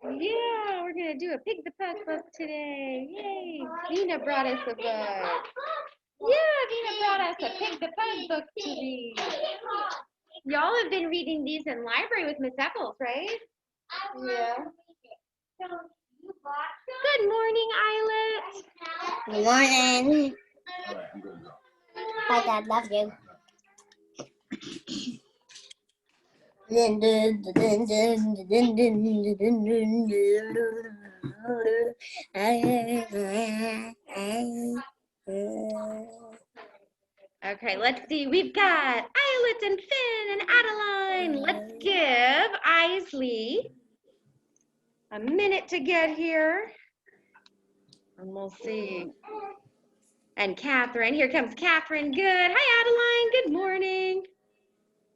Yeah, we're gonna do a Pig the Pug book today. Yay! Vina brought us a book. Yeah, Vina brought us a Pig the Pug book to read. Y'all have been reading these in library with Miss Eccles, right? Yeah. Good morning, Islet. Good morning. Bye, Dad. Love you. Okay, let's see. We've got Islet and Finn and Adeline. Let's give Isley a minute to get here. And we'll see. And Catherine. Here comes Catherine. Good. Hi, Adeline. Good morning.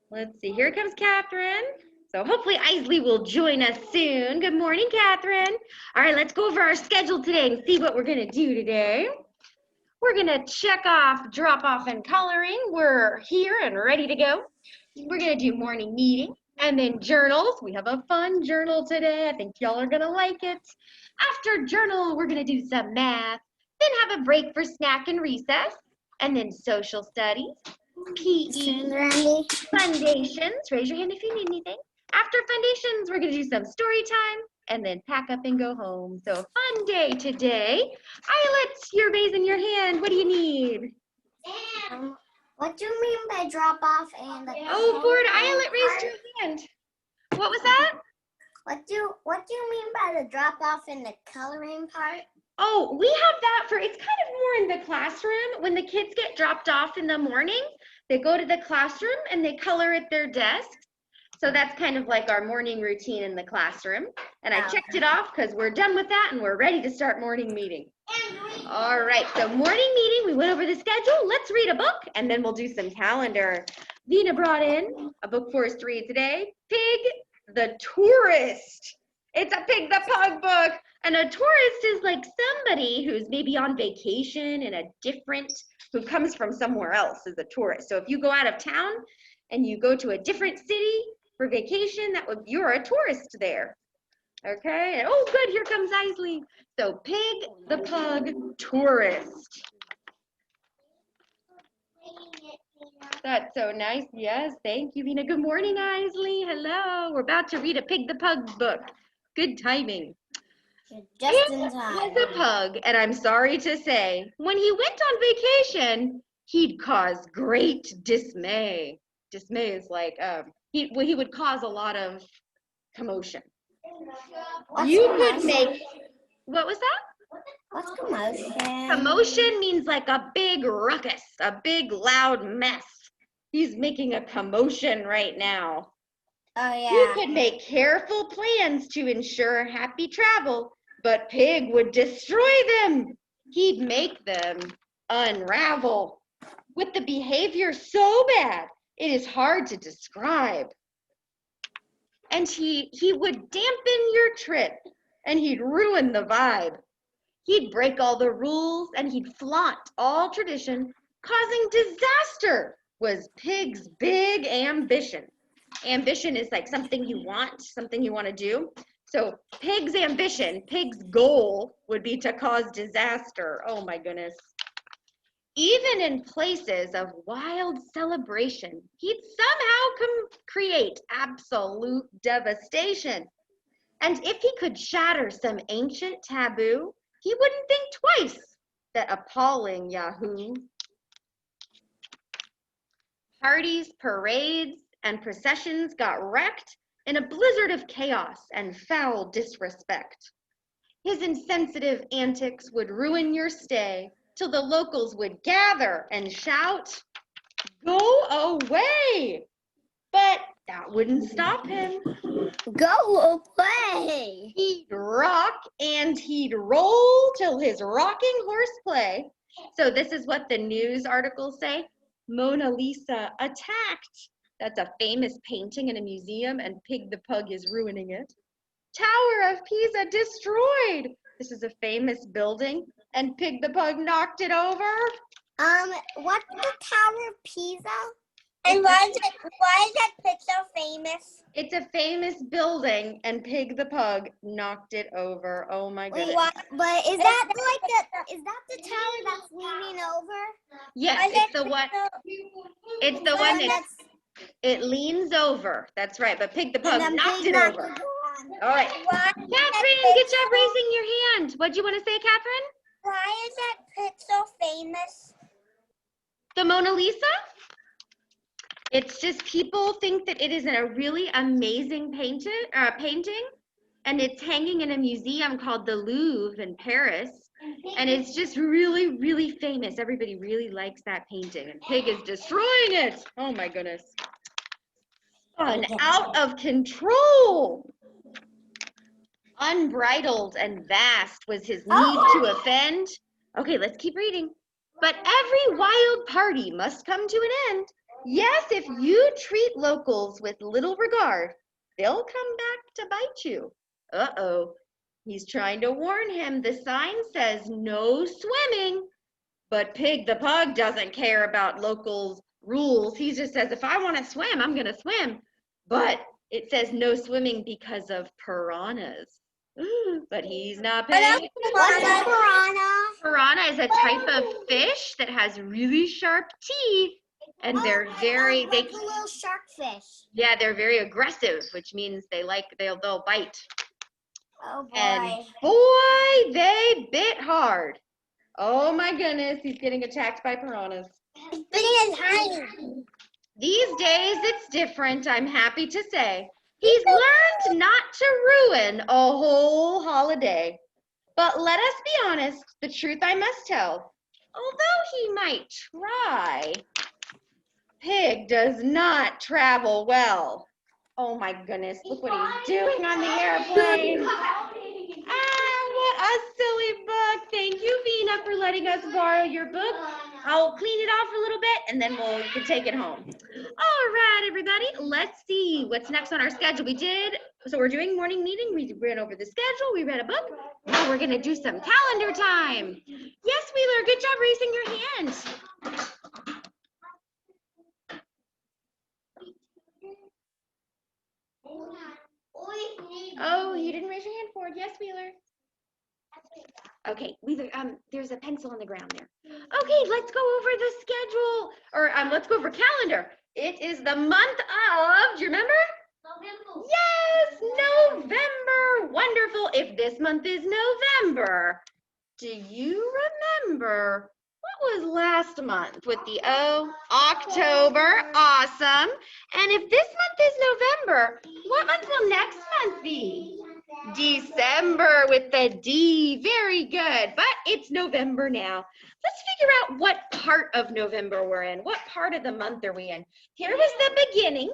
Let's see. Here comes Catherine. So hopefully Isley will join us soon. Good morning, Catherine. All right, let's go over our schedule today and see what we're going to do today. We're going to check off drop off and coloring. We're here and ready to go. We're going to do morning meeting and then journals. We have a fun journal today. I think y'all are going to like it. After journal, we're going to do some math, then have a break for snack and recess, and then social studies, PE, foundations. Raise your hand if you need anything. After foundations, we're going to do some story time and then pack up and go home. So fun day today. Islet, you're raising your hand. What do you need? What do you mean by drop off and the Oh, Ford, Islet raised your hand. What was that? What do you mean by the drop off and the coloring part? Oh, we have that for, it's kind of more in the classroom. When the kids get dropped off in the morning, they go to the classroom and they color at their desks. So that's kind of like our morning routine in the classroom. And I checked it off because we're done with that and we're ready to start morning meeting. All right, so morning meeting, we went over the schedule. Let's read a book and then we'll do some calendar. Vina brought in a book for us to read today, Pig the Tourist. It's a Pig the Pug book. And a tourist is like somebody who's maybe on vacation in a different, who comes from somewhere else as a tourist. So if you go out of town and you go to a different city for vacation, you're a tourist there. Okay, oh good, here comes Isley. So Pig the Pug Tourist. That's so nice. Yes, thank you, Vina. Good morning, Isley. Hello. We're about to read a Pig the Pug book. Good timing. Just in time. Pig was a pug, and I'm sorry to say, when he went on vacation, he'd cause great dismay. Dismay is like, he would cause a lot of commotion. What was that? What's commotion? Commotion means like a big ruckus, a big loud mess. He's making a commotion right now. Oh, yeah. You could make careful plans to ensure happy travel, but Pig would destroy them. He'd make them unravel. With the behavior so bad, it is hard to describe. And he would dampen your trip, and he'd ruin the vibe. He'd break all the rules, and he'd flaunt all tradition, causing disaster was Pig's big ambition. Ambition is like something you want to do. So Pig's ambition, Pig's goal would be to cause disaster. Oh my goodness. Even in places of wild celebration, he'd somehow create absolute devastation. And if he could shatter some ancient taboo, he wouldn't think twice. That appalling Yahoo. Parties, parades, and processions got wrecked in a blizzard of chaos and foul disrespect. His insensitive antics would ruin your stay till the locals would gather and shout, "Go away!" But that wouldn't stop him. Go away! He'd rock and he'd roll till his rocking horse play. So this is what the news articles say. Mona Lisa attacked. That's a famous painting in a museum, and Pig the Pug is ruining it. Tower of Pisa destroyed. This is a famous building, and Pig the Pug knocked it over. What's the Tower of Pisa? And why is that pig so famous? It's a famous building, and Pig the Pug knocked it over. Oh my goodness. But is that the tower that's leaning over? Yes, it's the one. It's the one that's. It leans over. That's right. But Pig the Pug knocked it over. All right. Catherine, good job raising your hand. What do you want to say, Catherine? Why is that pig so famous? The Mona Lisa? It's just people think that it is a really amazing painting, and it's hanging in a museum called the Louvre in Paris. And it's just really, really famous. Everybody really likes that painting, and Pig is destroying it. Oh my goodness. Fun, out of control. Unbridled and vast was his need to offend. Okay, let's keep reading. But every wild party must come to an end. Yes, if you treat locals with little regard, they'll come back to bite you. Uh-oh. He's trying to warn him. The sign says no swimming. But Pig the Pug doesn't care about locals' rules. He just says, if I want to swim, I'm going to swim. But it says no swimming because of piranhas. But he's not paying. What's a piranha? Piranha is a type of fish that has really sharp teeth. And they're very, like a little shark fish. Yeah, they're very aggressive, which means they'll bite. Oh boy. And boy, they bit hard. Oh my goodness, he's getting attacked by piranhas. Big and tiny. These days it's different, I'm happy to say. He's learned not to ruin a whole holiday. But let us be honest, the truth I must tell. Although he might try, Pig does not travel well. Oh my goodness, look what he's doing on the airplane. What a silly book. Thank you, Vina, for letting us borrow your book. I'll clean it off a little bit and then you can take it home. All right, everybody, let's see what's next on our schedule. So we're doing morning meeting. We ran over the schedule. We read a book. Now we're going to do some calendar time. Yes, Wheeler, good job raising your hand. Oh, you didn't raise your hand for it. Yes, Wheeler. Okay, Wheeler, there's a pencil on the ground there. Okay, let's go over the schedule, or let's go over calendar. It is the month of, do you remember? November. Yes, November. Wonderful. If this month is November, do you remember what was last month with the O? October. Awesome. And if this month is November, what month will next month be? December with the D. Very good. But it's November now. Let's figure out what part of November we're in. What part of the month are we in? Here was the beginning.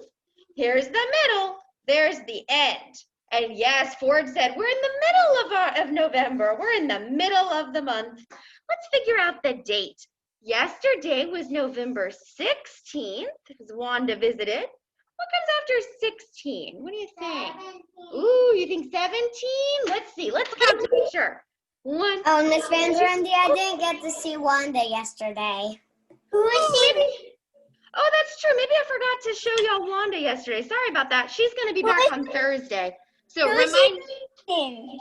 Here's the middle. There's the end. And yes, Ford said we're in the middle of November. We're in the middle of the month. Let's figure out the date. Yesterday was November 16th, because Wanda visited. What comes after 16? What do you think? 17. Ooh, you think 17? Let's see. Let's count to be sure. One. Oh, Miss Van Randy, I didn't get to see Wanda yesterday. Who is she? Oh, that's true. Maybe I forgot to show y'all Wanda yesterday. Sorry about that. She's going to be back on Thursday. So remind me.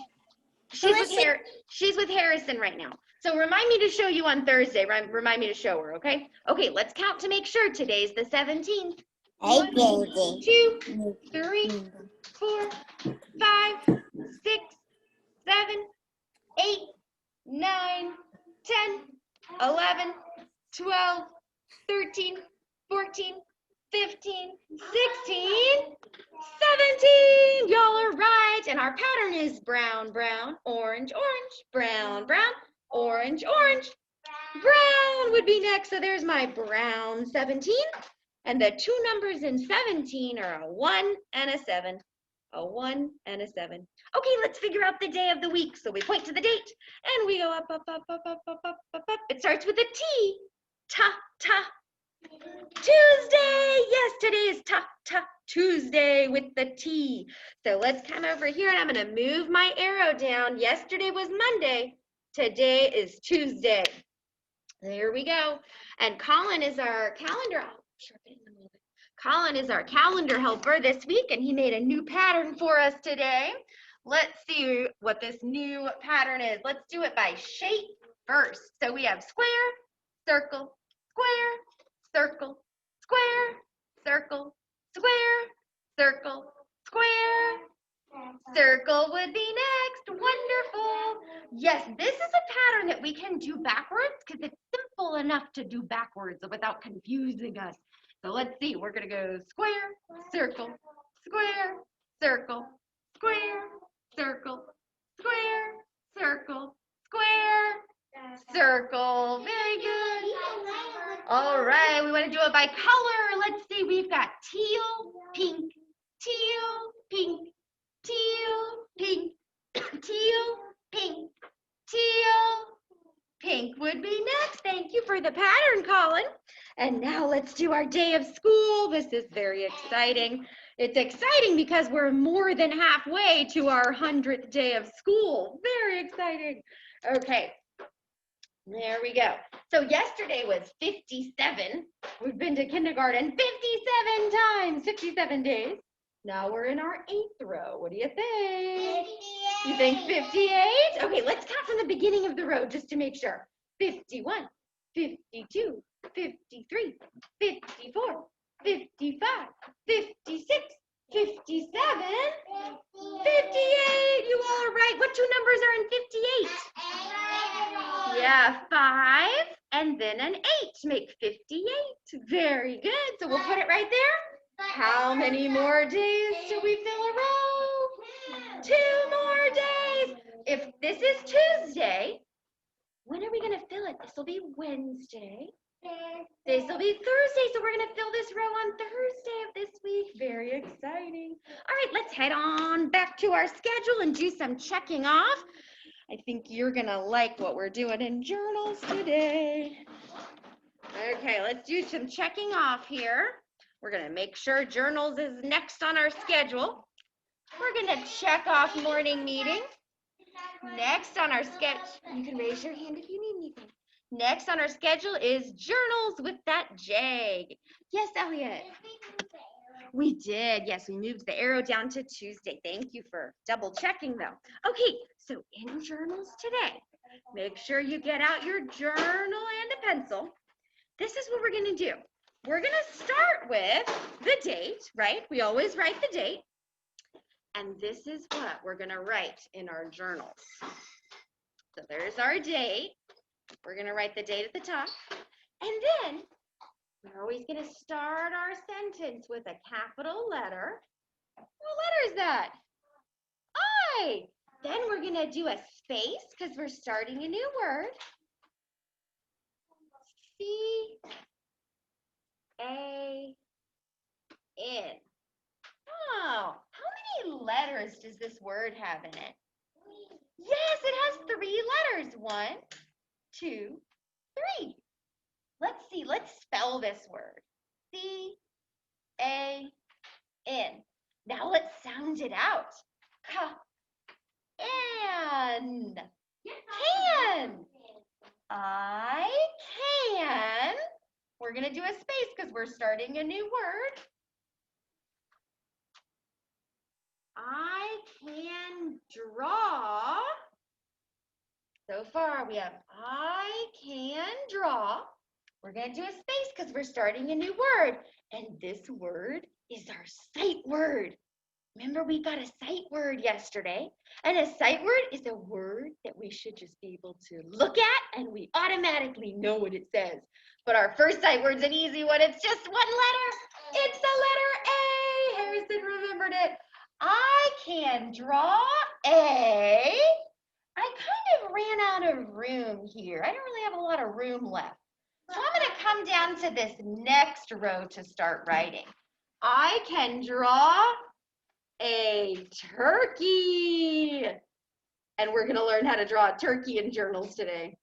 She's with Harrison right now. So remind me to show you on Thursday. Remind me to show her, okay? Okay, let's count to make sure. Today's the 17th. 1, 2, 3, 4, 5, 6, 7, 8, 9, 10, 11, 12, 13, 14, 15, 16, 17. Y'all are right. And our pattern is brown, brown, orange, orange, brown, brown, orange, orange. Brown would be next. So there's my brown 17. And the two numbers in 17 are a 1 and a 7. A 1 and a 7. Okay, let's figure out the day of the week. So we point to the date and we go up, up, up, up, up, up, up, up, up. It starts with a T. Ta, ta. Tuesday. Yes, today is ta, ta, Tuesday with the T. So let's come over here and I'm going to move my arrow down. Yesterday was Monday. Today is Tuesday. There we go. And Colin is our calendar. Sharpen it in the middle Colin is our calendar helper this week, and he made a new pattern for us today. Let's see what this new pattern is. Let's do it by shape first. So we have square, circle, square, circle, square, circle, square, circle, square. Circle would be next. Wonderful. Yes, this is a pattern that we can do backwards because it's simple enough to do backwards without confusing us. So let's see. We're going to go square, circle, square, circle, square, circle, square, circle, square, circle. Very good. All right. We want to do it by color. Let's see. We've got teal, pink, teal, pink, teal, pink, teal, pink, teal, pink would be next. Thank you for the pattern, Colin. And now let's do our day of school. This is very exciting. It's exciting because we're more than halfway to our 100th day of school. Very exciting. Okay, there we go. So yesterday was 57. We've been to kindergarten 57 times, 57 days. Now we're in our 8th row. What do you think? 58. You think 58? Okay, let's count from the beginning of the row just to make sure. 51, 52, 53, 54, 55, 56, 57, 58. You all are right. What two numbers are in 58? Yeah, 5 and then an 8 make 58. Very good. So we'll put it right there. How many more days till we fill a row? 2 more days. If this is Tuesday, when are we going to fill it? This will be Wednesday. This will be Thursday, so we're going to fill this row on Thursday of this week. Very exciting. All right, let's head on back to our schedule and do some checking off. I think you're going to like what we're doing in journals today. Okay, let's do some checking off here. We're going to make sure journals is next on our schedule. We're going to check off morning meeting. Next on our schedule, you can raise your hand if you need anything. Next on our schedule is journals with that J. Yes, Elliot. We did. Yes, we moved the arrow down to Tuesday. Thank you for double checking though. Okay, so in journals today, make sure you get out your journal and a pencil. This is what we're going to do. We're going to start with the date, right? We always write the date. And this is what we're going to write in our journals. So there's our date. We're going to write the date at the top. And then we're always going to start our sentence with a capital letter. What letter is that? I. Then we're going to do a space because we're starting a new word. C-A-N. Oh, how many letters does this word have in it? Yes, it has 3 letters. 1, 2, 3. Let's see. Let's spell this word. C-A-N. Now let's sound it out. Can. Can. I can. We're going to do a space because we're starting a new word. I can draw. So far we have I can draw. We're going to do a space because we're starting a new word. And this word is our sight word. Remember, we got a sight word yesterday. And a sight word is a word that we should just be able to look at and we automatically know what it says. But our first sight word's an easy one. It's just one letter. It's the letter A. Harrison remembered it. I can draw a. I kind of ran out of room here. I don't really have a lot of room left. So I'm going to come down to this next row to start writing. I can draw a turkey. And we're going to learn how to draw a turkey in journals today.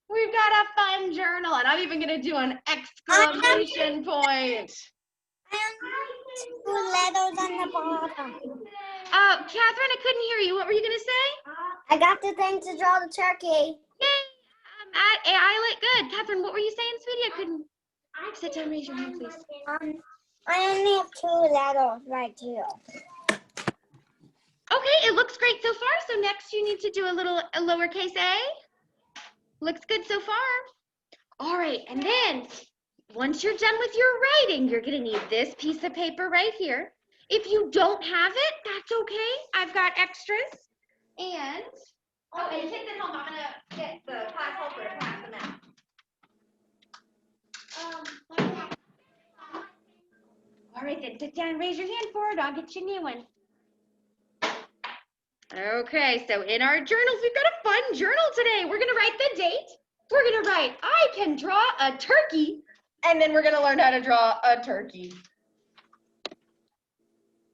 We've got a fun journal, and I'm even going to do an exclamation point. 2 letters on the bottom. Catherine, I couldn't hear you. What were you going to say? I got the thing to draw the turkey. Yay. At Eyelet, good. Catherine, what were you saying, sweetie? I couldn't. Sit down, raise your hand, please. I only have 2 letters right here. Okay, it looks great so far. So next you need to do a lowercase a. Looks good so far. All right, and then once you're done with your writing, you're gonna need this piece of paper right here. If you don't have it, that's okay. I've got extras. And, oh, and kids at home, I'm gonna get the class helper to pass them out. All right, then sit down and raise your hand for it. I'll get you a new one. Okay, so in our journals, we've got a fun journal today. We're gonna write the date. We're gonna write, I can draw a turkey. And then we're gonna learn how to draw a turkey.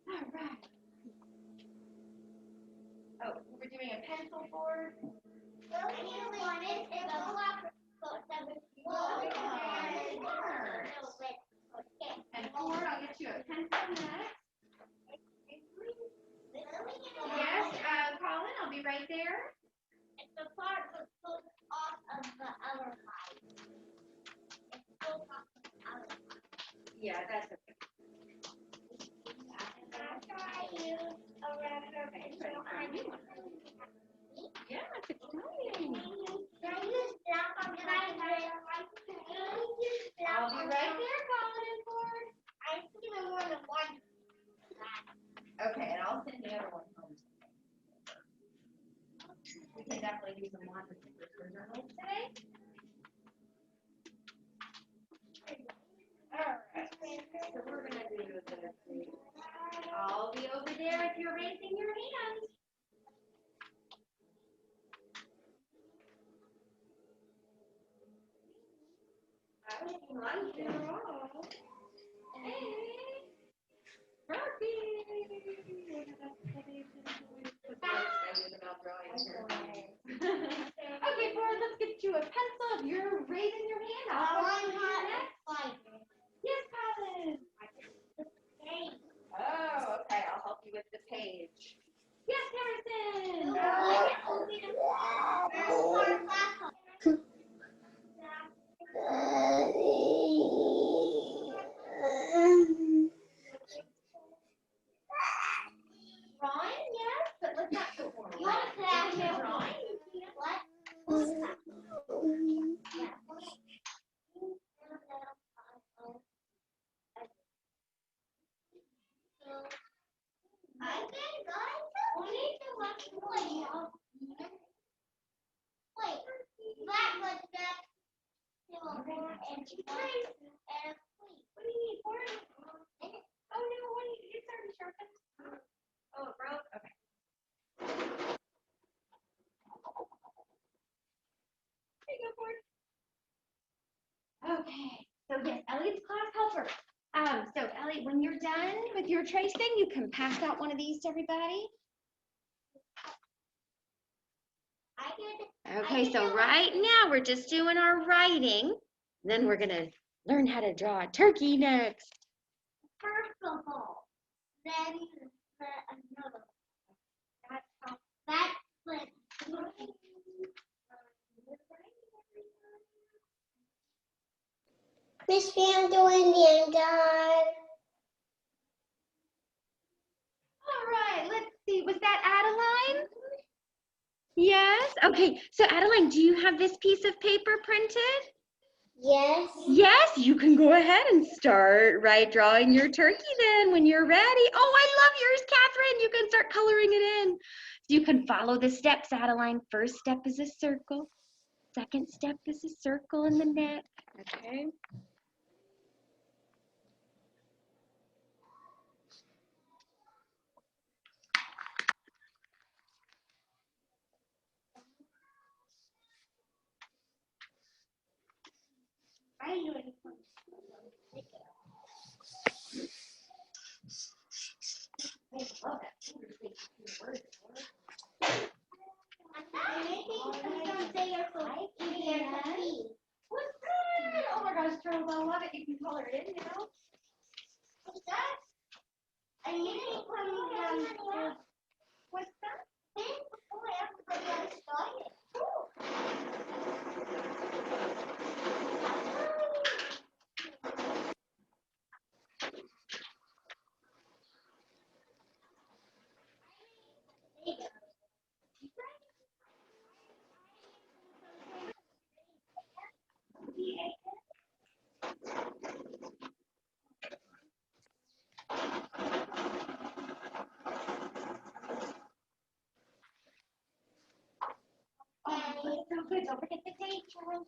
All right. Oh, we're doing a pencil board. And 4, I'll get you a pencil next. Yes, Colin, I'll be right there. It's the part that goes off of the other side. It goes off of the other side. Yeah, that's okay. After I use a regular pencil, I use Yeah, it's exciting. black on the right. I'll be right there, Colin and Ford. I think I more than one. Okay, and I'll send the other one home. We can definitely use them on the journals today. All right, so we're gonna do this. I'll be over there if you're raising your hand. Hey, Murphy. Okay, Ford, let's get you a pencil. If you're raising your hand, I'll put you next. Yes, Colin. Oh, okay. I'll help you with the page. Yes, Harrison. Drawing, yes, but let's not go for it. Drawing. What do you need for it? Oh no, it's already sharpened. Oh, it broke? Okay. There you go, Ford. Okay, so yes, Ellie's class helper. So Ellie, when you're done with your tracing, you can pass out one of these to everybody. Okay, so right now we're just doing our writing. Then we're gonna learn how to draw a turkey next. First of all, then another. That's what. Miss Pam doing the done. All right, let's see. Was that Adeline? Yes. Okay, so Adeline, do you have this piece of paper printed? Yes. Yes, you can go ahead and start drawing your turkey then when you're ready. Oh, I love yours, Catherine. You can start coloring it in. You can follow the steps, Adeline. First step is a circle. Second step is a circle in the neck. Okay. Oh my gosh, Charles, I love it. You can color it in, you know? What's that? I need to put down. What's that? Before everybody else started. good. Don't forget the date, Charles.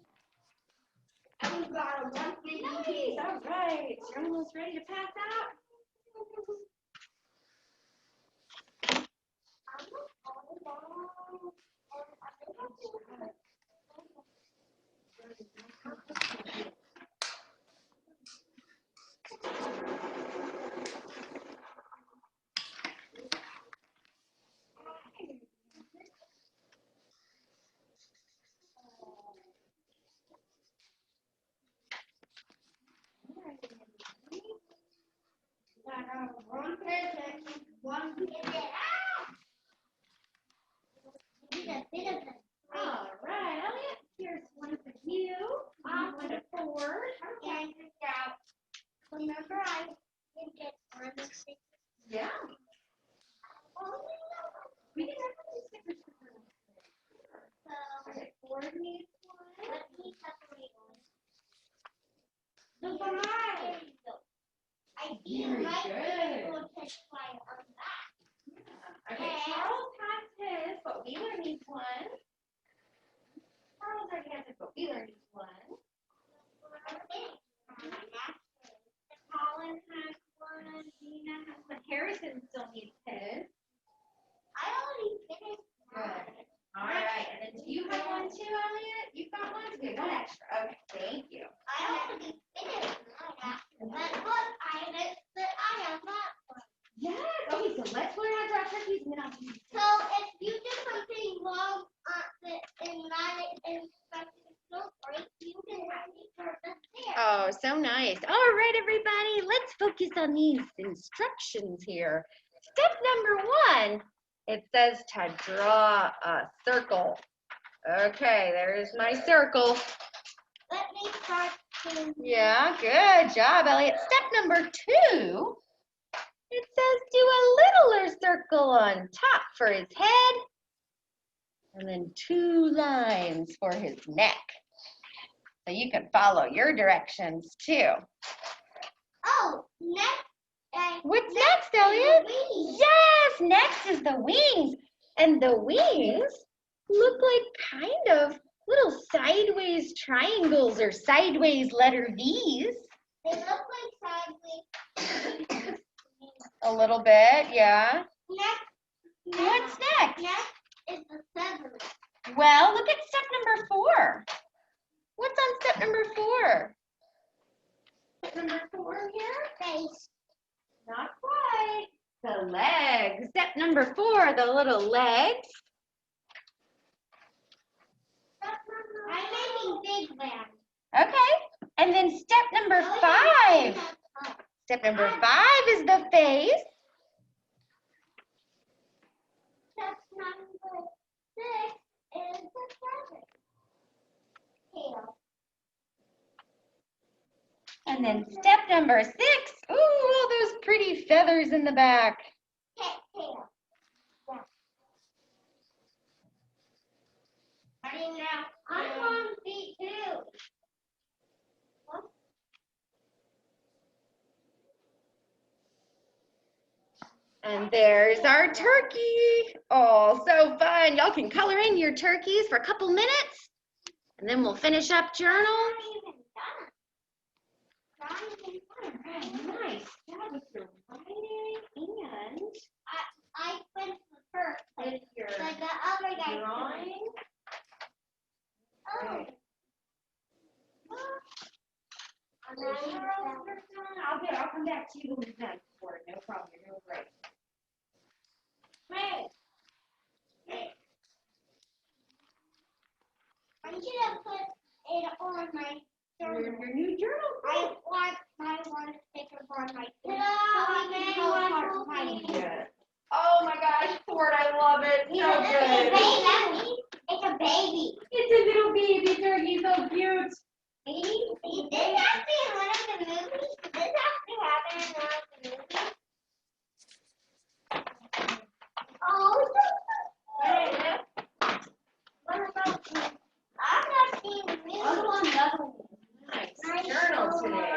I've got a 150. Nice. All right. You're almost ready to pass out. One present, one present. All right, Elliot. Here's one for you. One to four. Okay, good job. Remember, I did get 1 to 6. Yeah. Oh, We can definitely stickers for her. so Okay, four needs one. let me separate one. Look for mine. There you go. I see Very my good. little test fire on that. Okay, Charles has his, but Wheeler needs one. Charles already has his, but Wheeler needs one. Colin has one. Gina has one. Harrison still needs his. I already finished mine. Good. All right, and then do you have one too, Elliot? You've got one? Okay, one extra. Okay, thank you. I already finished mine after that. But I missed that I have that one. Yes. Okay, so let's learn how to draw turkeys, and then I'll do So if you do something wrong in that instructions, don't worry, you can have me turn this there. Oh, so nice. All right, everybody, let's focus on these instructions here. Step number 1, it says to draw a circle. Okay, there's my circle. Let me start to. Yeah, good job, Elliot. Step number 2, it says do a littler circle on top for his head, and then 2 lines for his neck. So you can follow your directions too. Oh, next. What's next, Elliot? Wings. Yes, next is the wings. And the wings look like kind of little sideways triangles or sideways letter V's. They look like sideways. A little bit, yeah. Next. What's next? Next is the feathers. Well, look at step number 4. What's on step number 4? Step number 4 here? Face. Not quite. The legs. Step number 4, the little legs. I'm making big land. Okay. And then step number 5. Step number 5 is the face. Step number 6 is the feather. Tail. And then step number 6. Ooh, all those pretty feathers in the back. Cat tail. Yeah. Starting now. I'm on feet too. And there's our turkey. Oh, so fun. Y'all can color in your turkeys for a couple minutes, and then we'll finish up journal. Not even done. Not even done. Nice job with your writing and I finished the first place. with your But the other guy drawing. Oh. Right. I'll come back to you when it's done. No problem. You're doing great. Wait. I should have put it on my journal. Your new journal. I want to stick it on my journal. Oh my gosh, Ford, I love it. So good. It's a baby. It's a little baby turkey, so cute. Did this have to be in one of the movies? Did this have to happen in one of the movies? Oh, what about you? I'm not seeing the movie. Nice journal today.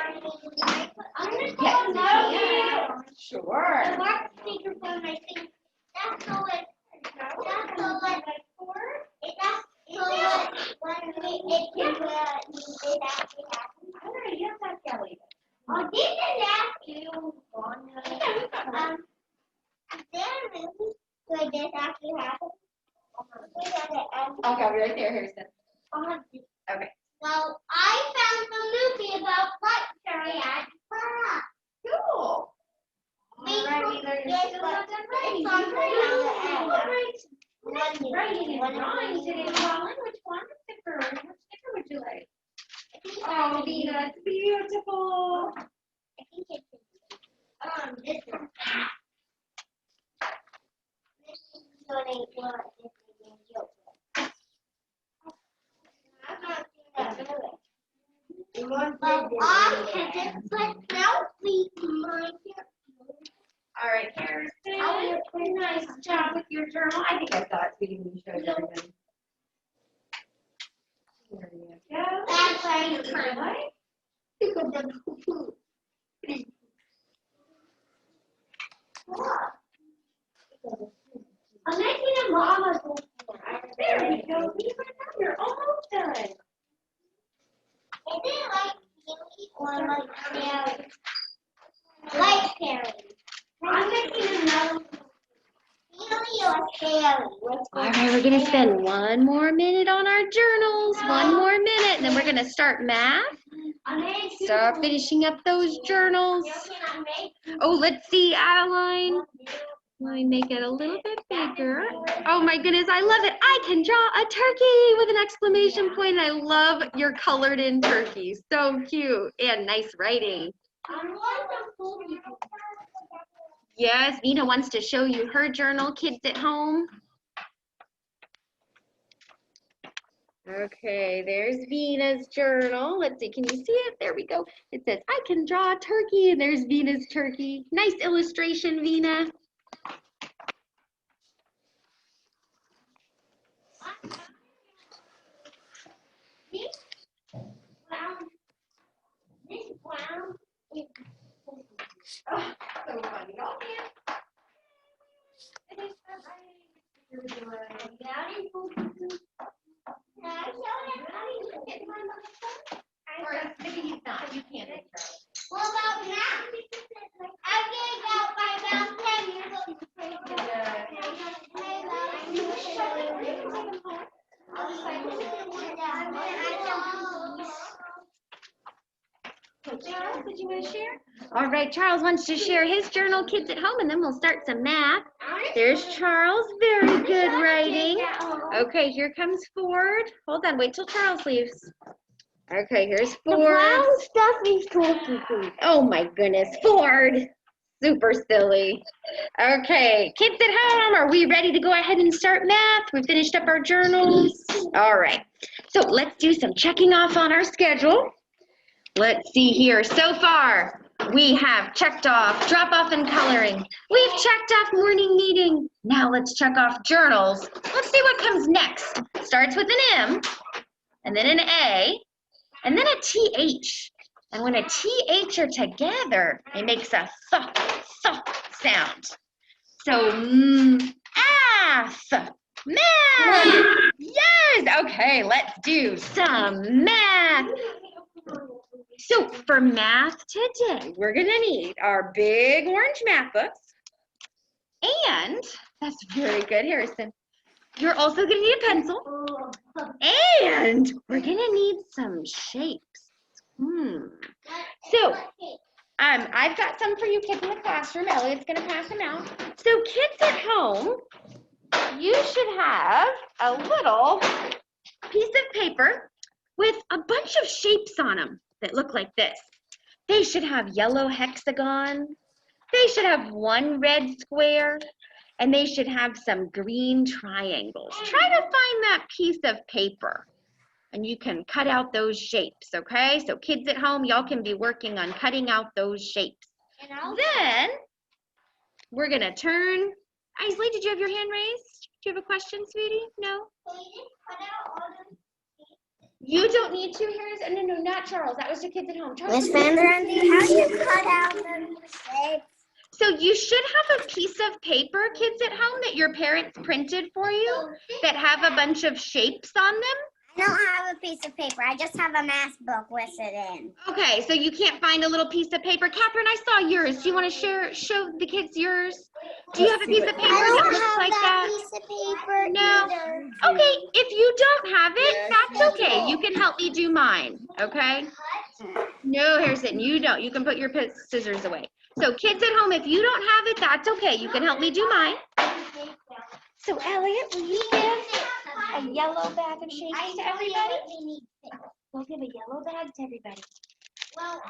I'm gonna go Yes, on you my can. Sure. The mark speakerphone, I think that's so it. That's so it. That's so it. There really where this actually happened. I'll go right there, Harrison. Okay. Well, I found the movie about light cherry at class. Cool. Yes, Alrighty, there's but still not done writing. it's on the end. Writing and drawing today, Colin. Which one? Which sticker would you like? Oh, Vina, it's beautiful. I think it's this one. This is what I want. I'm not doing that anyway. Well, I can just put selfies in my hair. All right, Harrison. Nice job with your journal. I think I saw it, sweetie, when you showed everybody. There you go. That's why you turn Right? because of poo-poo. I'm making a mama go. There we go. You're almost done. Is it like Peely or like Perry? Like Perry. I'm making another Peely or Perry. All right, we're going to spend 1 more minute on our journals. 1 more minute, and then we're going to start math. Start finishing up those journals. Oh, let's see, Adeline. Let me make it a little bit bigger. Oh my goodness, I love it. I can draw a turkey with an exclamation point. I love your colored in turkey. So cute and nice writing. Yes, Vina wants to show you her journal, kids at home. Okay, there's Vina's journal. Let's see, can you see it? There we go. It says, I can draw a turkey, and there's Vina's turkey. Nice illustration, Vina. This brown is Oh, so funny. Oh, Or maybe he's not. You can't. What about now? I'm getting out by about 10 years old. Charles, did you want to share? All right, Charles wants to share his journal, kids at home, and then we'll start some math. There's Charles, very good writing. Okay, here comes Ford. Hold on, wait till Charles leaves. Okay, here's Ford. Stuffy turkey food. Oh my goodness, Ford. Super silly. Okay, kids at home, are we ready to go ahead and start math? We finished up our journals. All right, so let's do some checking off on our schedule. Let's see here. So far, we have checked off drop off and coloring. We've checked off morning meeting. Now let's check off journals. Let's see what comes next. Starts with an M, and then an A, and then a TH. And when a TH are together, it makes a th sound. So, math. Yes, okay, let's do some math. So for math today, we're gonna need our big orange math books. And, that's very good, Harrison. You're also gonna need a pencil. And we're gonna need some shapes. So, I've got some for you kids in the classroom. Elliot's gonna pass them out. So kids at home, you should have a little piece of paper with a bunch of shapes on them that look like this. They should have yellow hexagons. They should have one red square. And they should have some green triangles. Try to find that piece of paper. And you can cut out those shapes, okay? So kids at home, y'all can be working on cutting out those shapes. Then, we're gonna turn. Isley, did you have your hand raised? Do you have a question, sweetie? No? You don't need to, Harris. No, not Charles. That was the kids at home. Charles, Miss Van Randy, how do you cut out the shapes? so you should have a piece of paper, kids at home, that your parents printed for you that have a bunch of shapes on them. don't have a piece of paper. I just have a math book with it in. Okay, so you can't find a little piece of paper. Catherine, I saw yours. Do you want to show the kids yours? Do you have a piece of paper that looks like that? Piece of paper No. either. Okay, if you don't have it, that's okay. You can help me do mine, okay? No, Harrison, you don't. You can put your scissors away. So kids at home, if you don't have it, that's okay. You can help me do mine. So Elliot, will you give a yellow bag of shapes to everybody? We'll give a yellow bag to everybody. Well,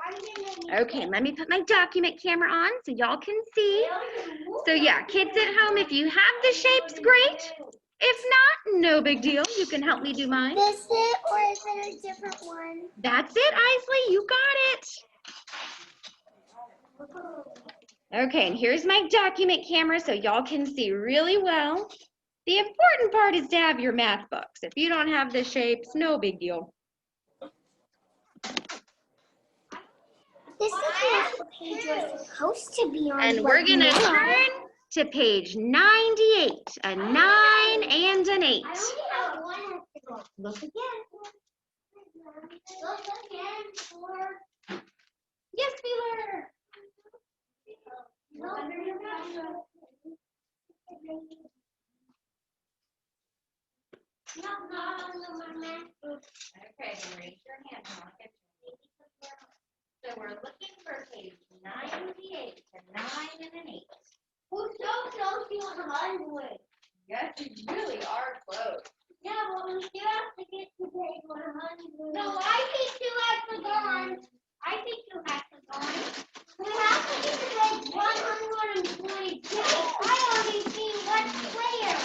Okay, let me put my document camera on so y'all can see. So yeah, kids at home, if you have the shapes, great. If not, no big deal. You can help me do mine. This it, or is it a different one? That's it, Isley, you got it. Okay, and here's my document camera so y'all can see really well. The important part is to have your math books. If you don't have the shapes, no big deal. This is the page you're supposed to be on. And we're gonna turn to page 98, a 9 and an 8. Look again. Look again. Yes, Wheeler. Okay, then raise your hand. So we're looking for page 98, a 9 and an 8. We're so close to 100. Yes, you really are close. Yeah, but we still have to get to page 100. No, I think you have to go on. I think you have to go on. We have to get to page 122. I only see one square.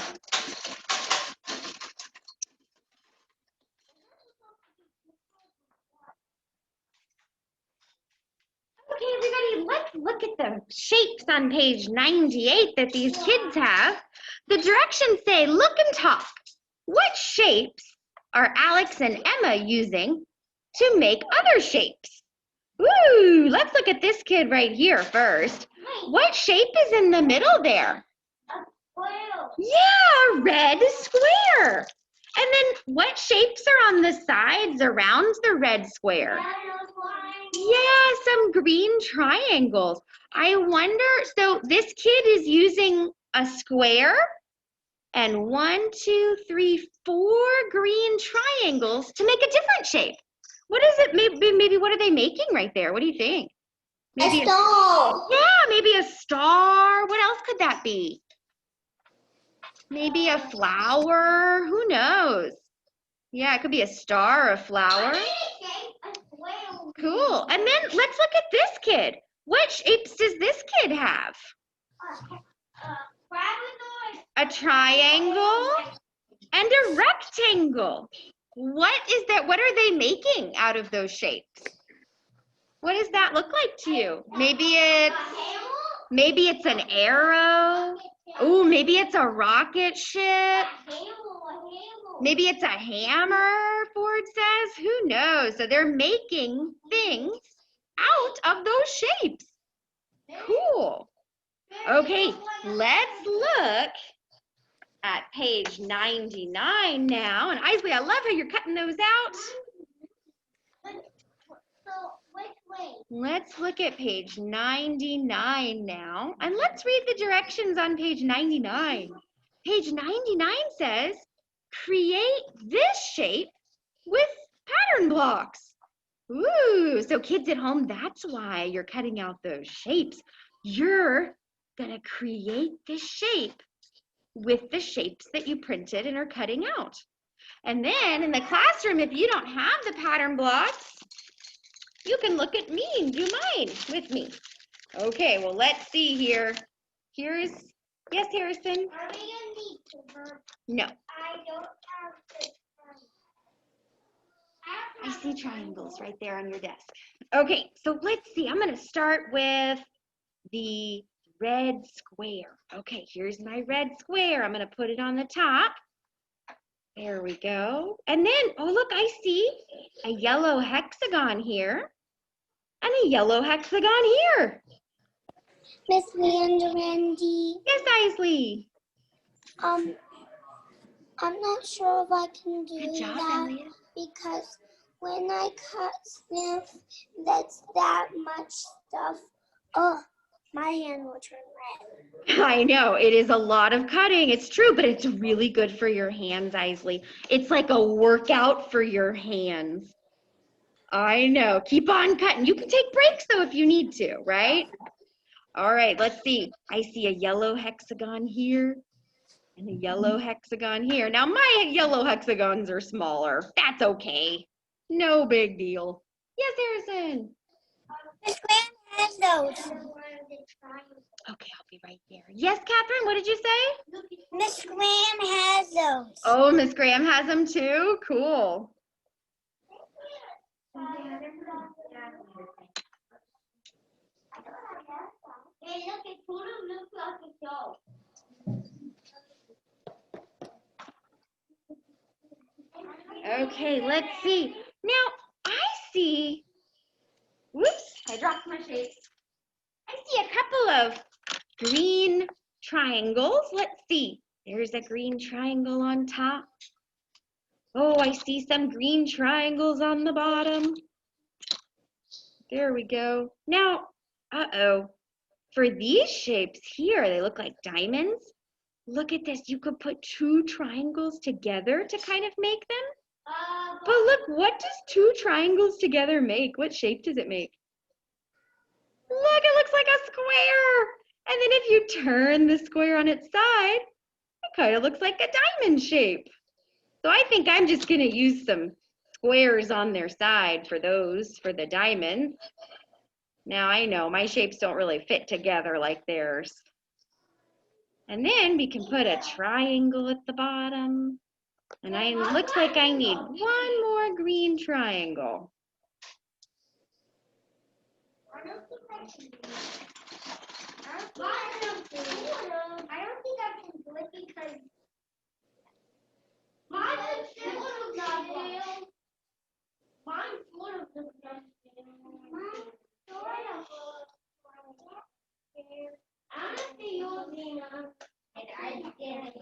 Okay, everybody, let's look at the shapes on page 98 that these kids have. The directions say, look and talk. What shapes are Alex and Emma using to make other shapes? Ooh, let's look at this kid right here first. What shape is in the middle there? Well, Yeah, red square. And then what shapes are on the sides around the red square? Yeah, some green triangles. I wonder, so this kid is using a square and 1, 2, 3, 4 green triangles to make a different shape. What is it? Maybe what are they making right there? What do you think? Maybe a star. yeah, maybe a star. What else could that be? Maybe a flower. Who knows? Yeah, it could be a star or a flower. Cool. And then let's look at this kid. What shapes does this kid have? A triangle and a rectangle. What is that? What are they making out of those shapes? What does that look like to you? Maybe it's an arrow. Ooh, maybe it's a rocket ship. Maybe it's a hammer, Ford says. Who knows? So they're making things out of those shapes. Cool. Okay, let's look at page 99 now. And Isley, I love how you're cutting those out. Let's look at page 99 now. And let's read the directions on page 99. Page 99 says, create this shape with pattern blocks. Ooh, so kids at home, that's why you're cutting out those shapes. You're gonna create this shape with the shapes that you printed and are cutting out. And then in the classroom, if you don't have the pattern blocks, you can look at me and do mine with me. Okay, well, let's see here. Yes, Harrison? Are we gonna need to? No. I don't have this. I see triangles right there on your desk. Okay, so let's see. I'm going to start with the red square. Okay, here's my red square. I'm going to put it on the top. There we go. And then, oh, look, I see a yellow hexagon here and a yellow hexagon here. Miss Leander Randy. Yes, Isley. I'm not sure if I can do Good job, that Elliot. because when I cut Sniff, that's that much stuff. Oh, my hand will turn red. I know, it is a lot of cutting. It's true, but it's really good for your hands, Isley. It's like a workout for your hands. I know. Keep on cutting. You can take breaks, though, if you need to, right? All right, let's see. I see a yellow hexagon here and a yellow hexagon here. Now, my yellow hexagons are smaller. That's okay. No big deal. Yes, Harrison. Miss Graham has those. Okay, I'll be right there. Yes, Catherine, what did you say? Miss Graham has those. Oh, Miss Graham has them too? Cool. Hey, look, it sort of looks like a dog. Okay, let's see. Now, I see, whoops, I dropped my shapes. I see a couple of green triangles. Let's see. There's a green triangle on top. Oh, I see some green triangles on the bottom. There we go. Now, uh-oh. For these shapes here, they look like diamonds. Look at this. You could put two triangles together to kind of make them. But look, what does two triangles together make? What shape does it make? Look, it looks like a square. And then if you turn the square on its side, it kind of looks like a diamond shape. So I think I'm just going to use some squares on their side for those, for the diamonds. Now I know my shapes don't really fit together like theirs. And then we can put a triangle at the bottom. And it looks like I need one more green triangle. I don't think I can do it because mine sort of not real. Mine sort of looks like mine sort of I want to see yours, Nina. And I did it.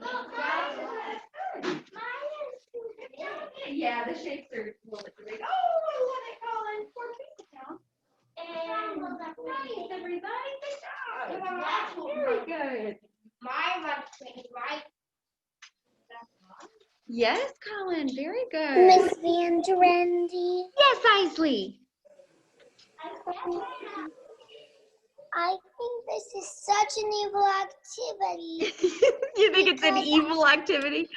Yeah, the shapes are a little bit big. Oh, I love it, Colin. Poor pizza town. And Nice, everybody. Good job. That's Very good. my right, right? Yes, Colin. Very good. Miss Van Drendy. Yes, Isley. I think this is such an evil activity. You think it's an evil activity?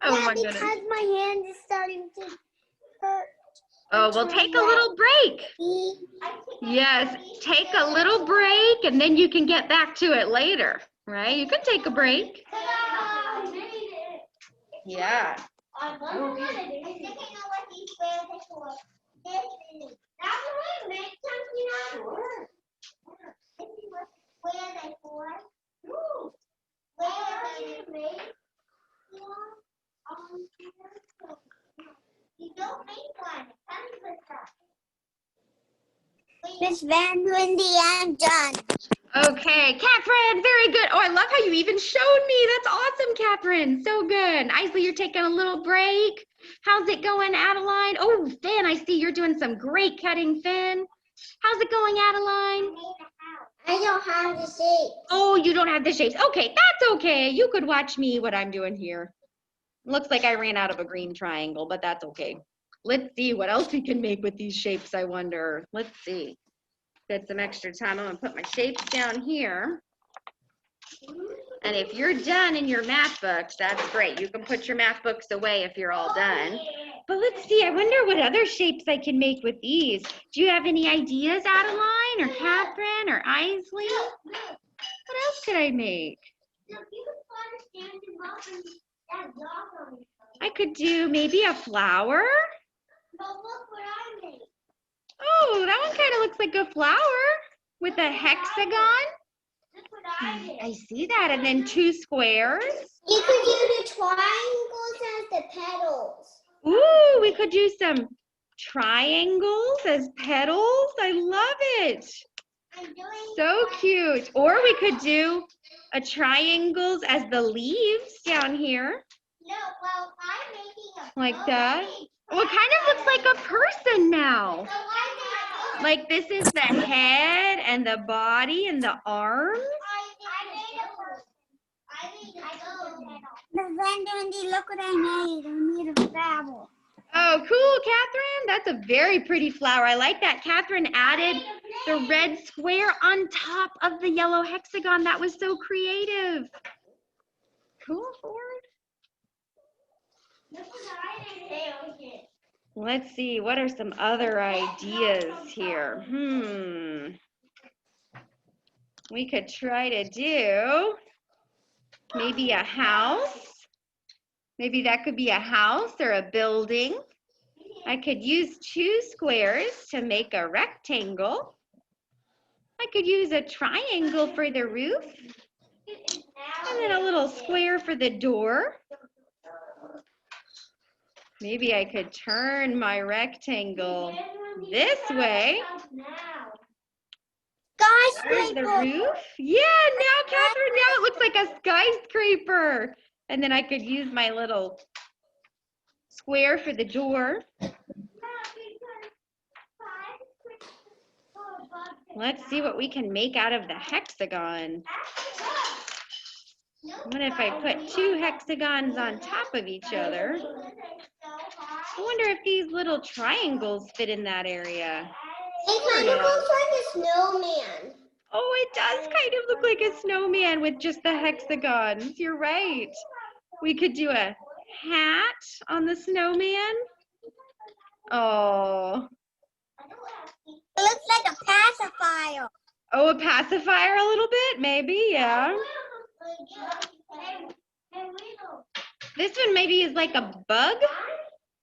Oh Yeah, my because goodness. my hand is starting to hurt. Oh, well, take a little break. Yes, take a little break and then you can get back to it later, right? You can take a break. Yeah. I wonder what it is. I think I know what these squares are for. This is. That would make sense, you know? Sure. This is what the squares are for. Ooh. Where are they made? You don't make one. Tons of stuff. Miss Van Wendy, I'm done. Okay, Catherine, very good. Oh, I love how you even showed me. That's awesome, Catherine. So good. Isley, you're taking a little break. How's it going, Adeline? Oh, Finn, I see you're doing some great cutting, Finn. How's it going, Adeline? I don't have the shape. Oh, you don't have the shapes. Okay, that's okay. You could watch me what I'm doing here. Looks like I ran out of a green triangle, but that's okay. Let's see what else we can make with these shapes, I wonder. Let's see. Get some extra time. I'm gonna put my shapes down here. And if you're done in your math books, that's great. You can put your math books away if you're all done. But let's see, I wonder what other shapes I can make with these. Do you have any ideas, Adeline or Catherine or Isley? What else could I make? I could do maybe a flower. But look what I made. Oh, that one kind of looks like a flower with a hexagon. Look what I did. I see that. And then two squares. You could do the triangles as the petals. Ooh, we could do some triangles as petals. I love it. I'm doing So cute. Or we could do a triangles as the leaves down here. no, Well, I'm making a Like bow. that. Well, it kind of looks like a person now. So I made a Like this is the head and the body and the arms. I made a bow. Wendy, look what I made. I made a flower. Oh, cool, Catherine. That's a very pretty flower. I like that. Catherine added the red square on top of the yellow hexagon. That was so creative. Cool, Ford. Let's see. What are some other ideas here? We could try to do maybe a house. Maybe that could be a house or a building. I could use 2 squares to make a rectangle. I could use a triangle for the roof. And then a little square for the door. Maybe I could turn my rectangle this way. There's the Skyscraper. roof. Yeah, now, Catherine, now it looks like a skyscraper. And then I could use my little square for the door. Let's see what we can make out of the hexagon. What if I put 2 hexagons on top of each other? I wonder if these little triangles fit in that area. It kind of looks like a snowman. Oh, it does kind of look like a snowman with just the hexagons. You're right. We could do a hat on the snowman. Oh. It looks like a pacifier. Oh, a pacifier a little bit? Maybe, yeah. This one maybe is like a bug.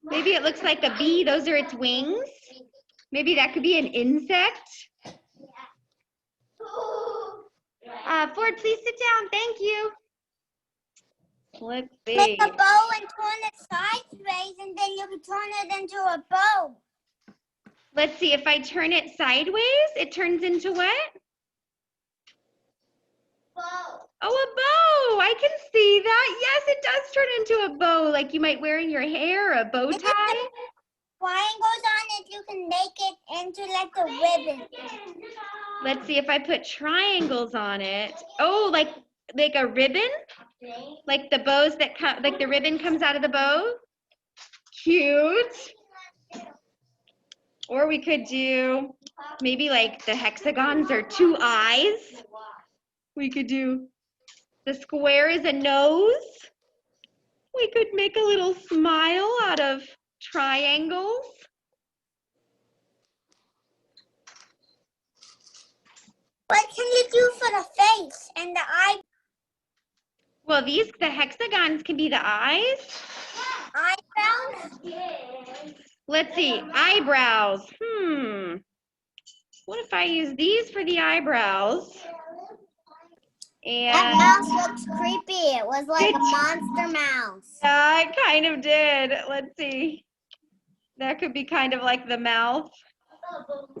Maybe it looks like a bee. Those are its wings. Maybe that could be an insect. Ford, please sit down. Thank you. Let's see. Make a bow and turn it sideways, and then you can turn it into a bow. Let's see. If I turn it sideways, it turns into what? Bow. Oh, a bow. I can see that. Yes, it does turn into a bow, like you might wear in your hair, a bow tie. Triangles on it, you can make it into like a ribbon. Let's see if I put triangles on it. Oh, like a ribbon? Like the bows that come, like the ribbon comes out of the bow? Cute. Or we could do maybe like the hexagons are 2 eyes. We could do the square is a nose. We could make a little smile out of triangles. What can you do for the face and the eye? Well, the hexagons can be the eyes. Eyebrows? Let's see, eyebrows. What if I use these for the eyebrows? That And mouse looks creepy. It was like a monster mouse. yeah, it kind of did. Let's see. That could be kind of like the mouth.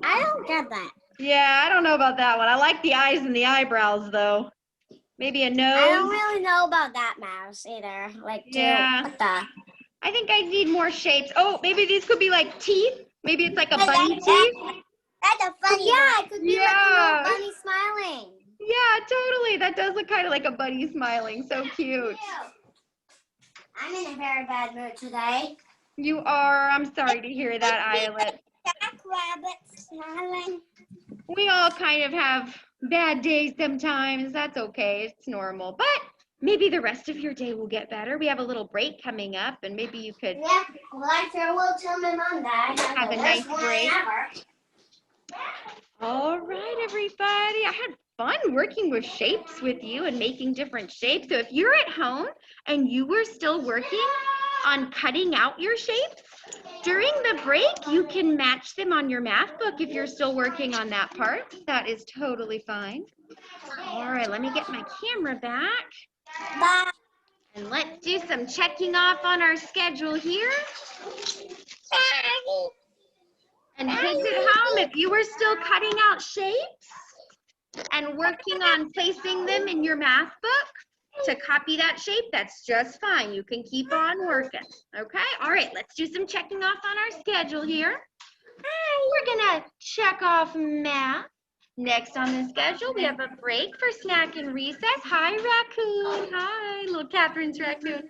I don't get that. Yeah, I don't know about that one. I like the eyes and the eyebrows, though. Maybe a nose. I don't really know about that mouse either. Like, dude, Yeah. what the? I think I need more shapes. Oh, maybe these could be like teeth. Maybe it's like a I bunny like teeth. That's a funny Yeah, one. it could be Yeah. like a little bunny smiling. Yeah, totally. That does look kind of like a bunny smiling. So cute. I'm in a very bad mood today. You are. I'm sorry to hear that, Islet. Jackrabbit smiling. We all kind of have bad days sometimes. That's okay. It's normal. But maybe the rest of your day will get better. We have a little break coming up, and maybe you could Yeah, well, I sure will tell my mom that. have a nice break. All right, everybody. I had fun working with shapes with you and making different shapes. So if you're at home and you were still working on cutting out your shapes, during the break, you can match them on your math book if you're still working on that part. That is totally fine. All right, let me get my camera back. Bye. And let's do some checking off on our schedule here. And kids at home, if you were still cutting out shapes and working on placing them in your math book, to copy that shape, that's just fine. You can keep on working. Okay, all right, let's do some checking off on our schedule here. We're gonna check off math. Next on the schedule, we have a break for snack and recess. Hi, raccoon. Hi, little Catherine's raccoon.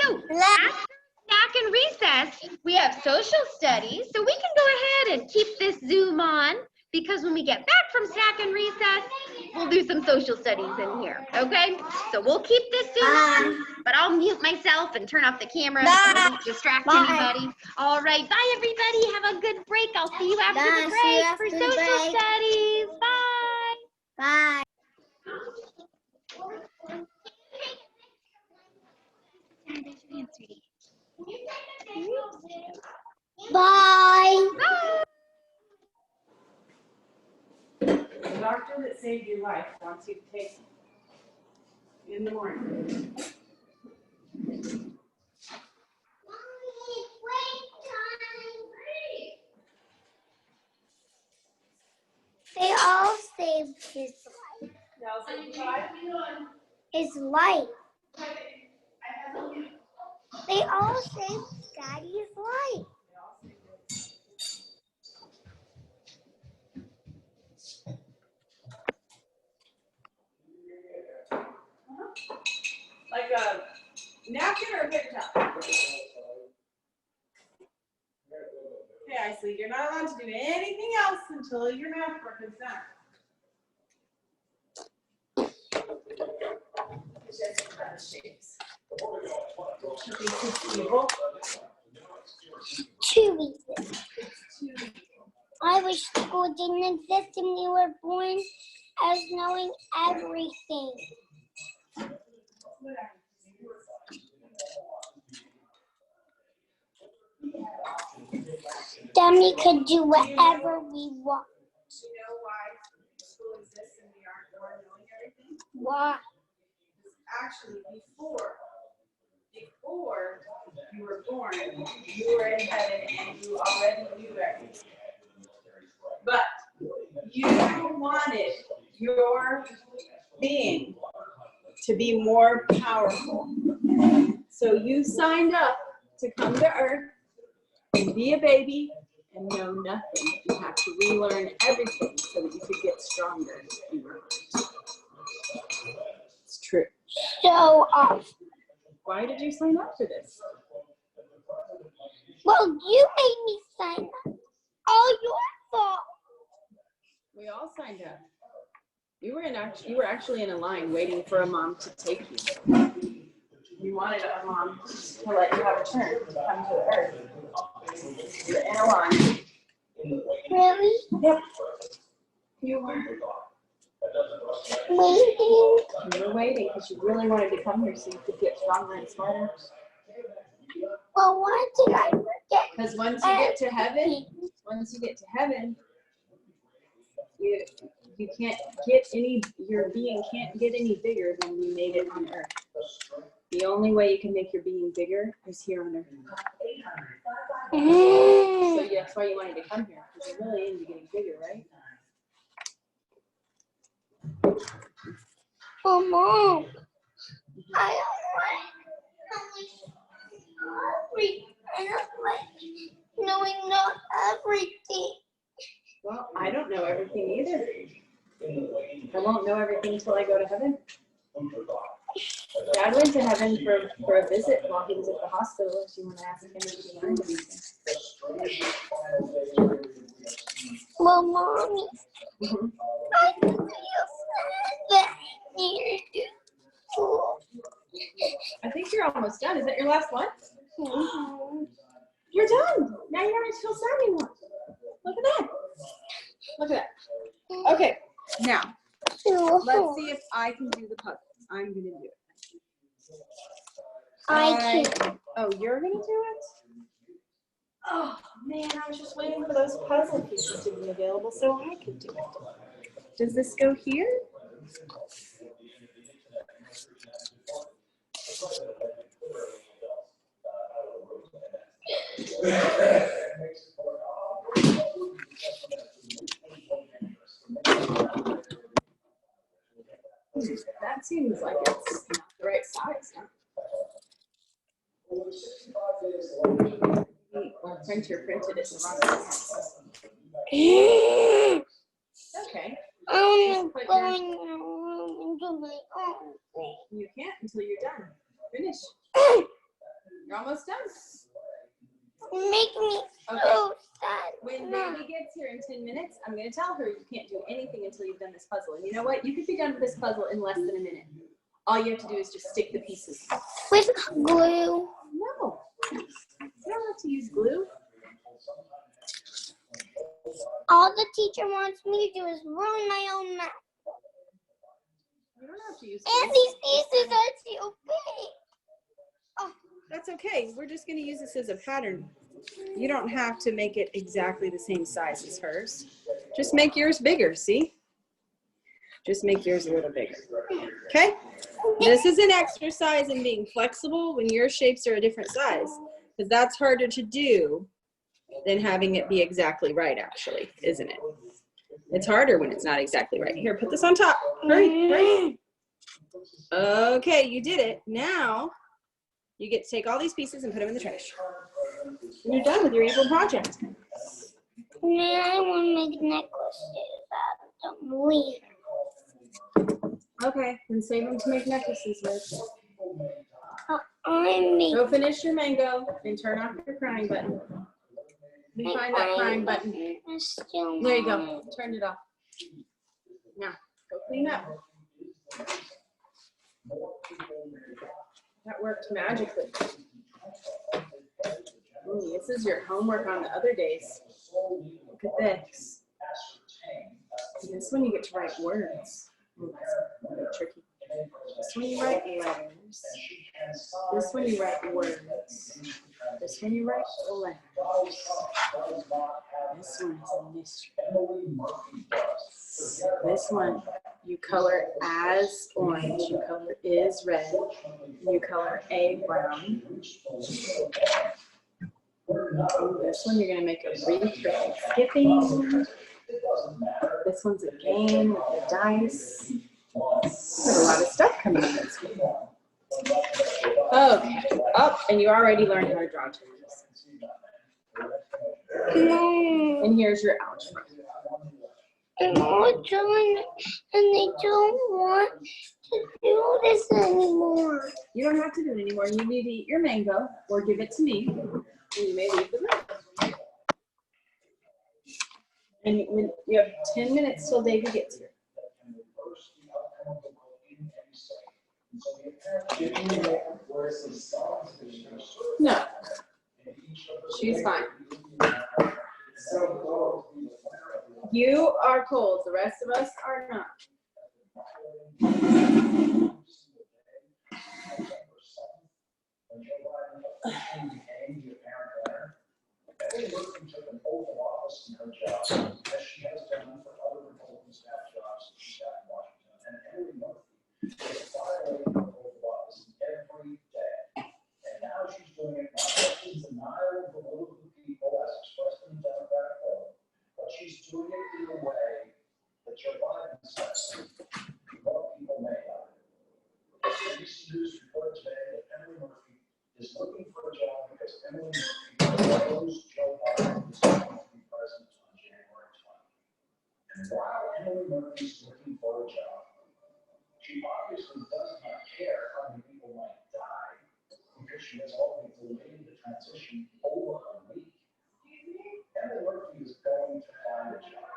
So after snack and recess, we have social studies. So we can go ahead and keep this Zoom on because when we get back from snack and recess, we'll do some social studies in here, okay? So we'll keep this Zoom on, but I'll mute myself and turn off the camera so I don't distract anybody. All right, bye everybody. Have a good break. I'll see you after the break for social studies. Bye. Bye. Bye. The doctor that saved your life wants you to take in the morning. They all saved his life. His life. They all saved Daddy's life. Like a napkin or a paper towel? Okay, Isley, you're not allowed to do anything else until your math work is done. Shapes. Two reasons. I wish school didn't exist and we were born as knowing everything. Then we could do whatever we want. Do you know why school exists and we aren't born knowing everything? Why? Actually, before you were born, you were in heaven and you already knew everything. But you wanted your being to be more powerful. So you signed up to come to Earth and be a baby and know nothing. You have to relearn everything so that you could get stronger in your heart. It's true. So off. Why did you sign up for this? Well, you made me sign up. All your fault. We all signed up. You were actually in a line waiting for a mom to take you. You wanted a mom to let you have a turn to come to the Earth. You're in a line. Really? Yep. You were. Waiting. You were waiting because you really wanted to come here so you could get stronger and smarter. Well, why did I forget? Because once you get to heaven, you can't get any, your being can't get any bigger than you made it on Earth. The only way you can make your being bigger is here on Earth. So that's why you wanted to come here, because you're really into getting bigger, right? Oh, Mom. I don't like knowing not everything. Well, I don't know everything either. I won't know everything until I go to heaven. Dad went to heaven for a visit while he was at the hospital. If you want to ask him if he learned anything. Well, Mommy, I feel sad that near to school. I think you're almost done. Is that your last one? You're done. Now you don't have to feel sad anymore. Look at that. Look at that. Okay, now let's see if I can do the puzzles. I'm gonna do it. I can. Oh, you're gonna do it? Oh man, I was just waiting for those puzzle pieces to be available so I could do it. Does this go here? That seems like it's not the right size. Huh? Our printer printed it the wrong size. Okay. I'm going to do my own thing. You can't until you're done. Finish. You're almost done. Make me Okay. so sad. When baby gets here in 10 minutes, I'm going to tell her you can't do anything until you've done this puzzle. And you know what? You could be done with this puzzle in less than a minute. All you have to do is just stick the pieces. With glue. No. You don't have to use glue. All the teacher wants me to do is ruin my own map. You don't have to use And glue. these pieces are too big. Oh, That's okay. We're just going to use this as a pattern. You don't have to make it exactly the same size as hers. Just make yours bigger, see? Just make yours a little bigger. Okay? This is an exercise in being flexible when your shapes are a different size, because that's harder to do than having it be exactly right, actually, isn't it? It's harder when it's not exactly right. Here, put this on top. Hurry, hurry. Okay, you did it. Now, you get to take all these pieces and put them in the trash. And you're done with your evil project. man, I want to make necklaces out of them. Weird. Okay, then save them to make necklaces with. I make Go finish your mango and turn off your crying button. Let me find that crying button. There you go. Turn it off. Now, go clean up. That worked magically. Ooh, this is your homework on the other days. Look at this. This one you get to write words. Ooh, that's a bit tricky. This one you write letters. This one you write words. This one you write letters. This one is a mystery. This one you color as orange. You color is red. You color a brown. Ooh, this one you're gonna make a wreath for Thanksgiving. This one's a game with the dice. There's a lot of stuff coming up this week. Okay, up, and you already learned how to draw turkeys. no. And here's your algebra. I'm all done, and they don't want to do this anymore. You don't have to do it anymore. You need to eat your mango or give it to me. And you may leave the room. And when you have 10 minutes till Davy gets here. No, she's fine. You are cold. The rest of us are not. She's doing it in a way that Joe Biden says what people may not. ABC News reported today that Emily Murphy is looking for a job because Emily Murphy knows Joe Biden is going to be president on January 20th. And while Emily Murphy's looking for a job, she obviously does not care how many people might die because she has already delayed the transition over a week. Emily Murphy is going to find a job.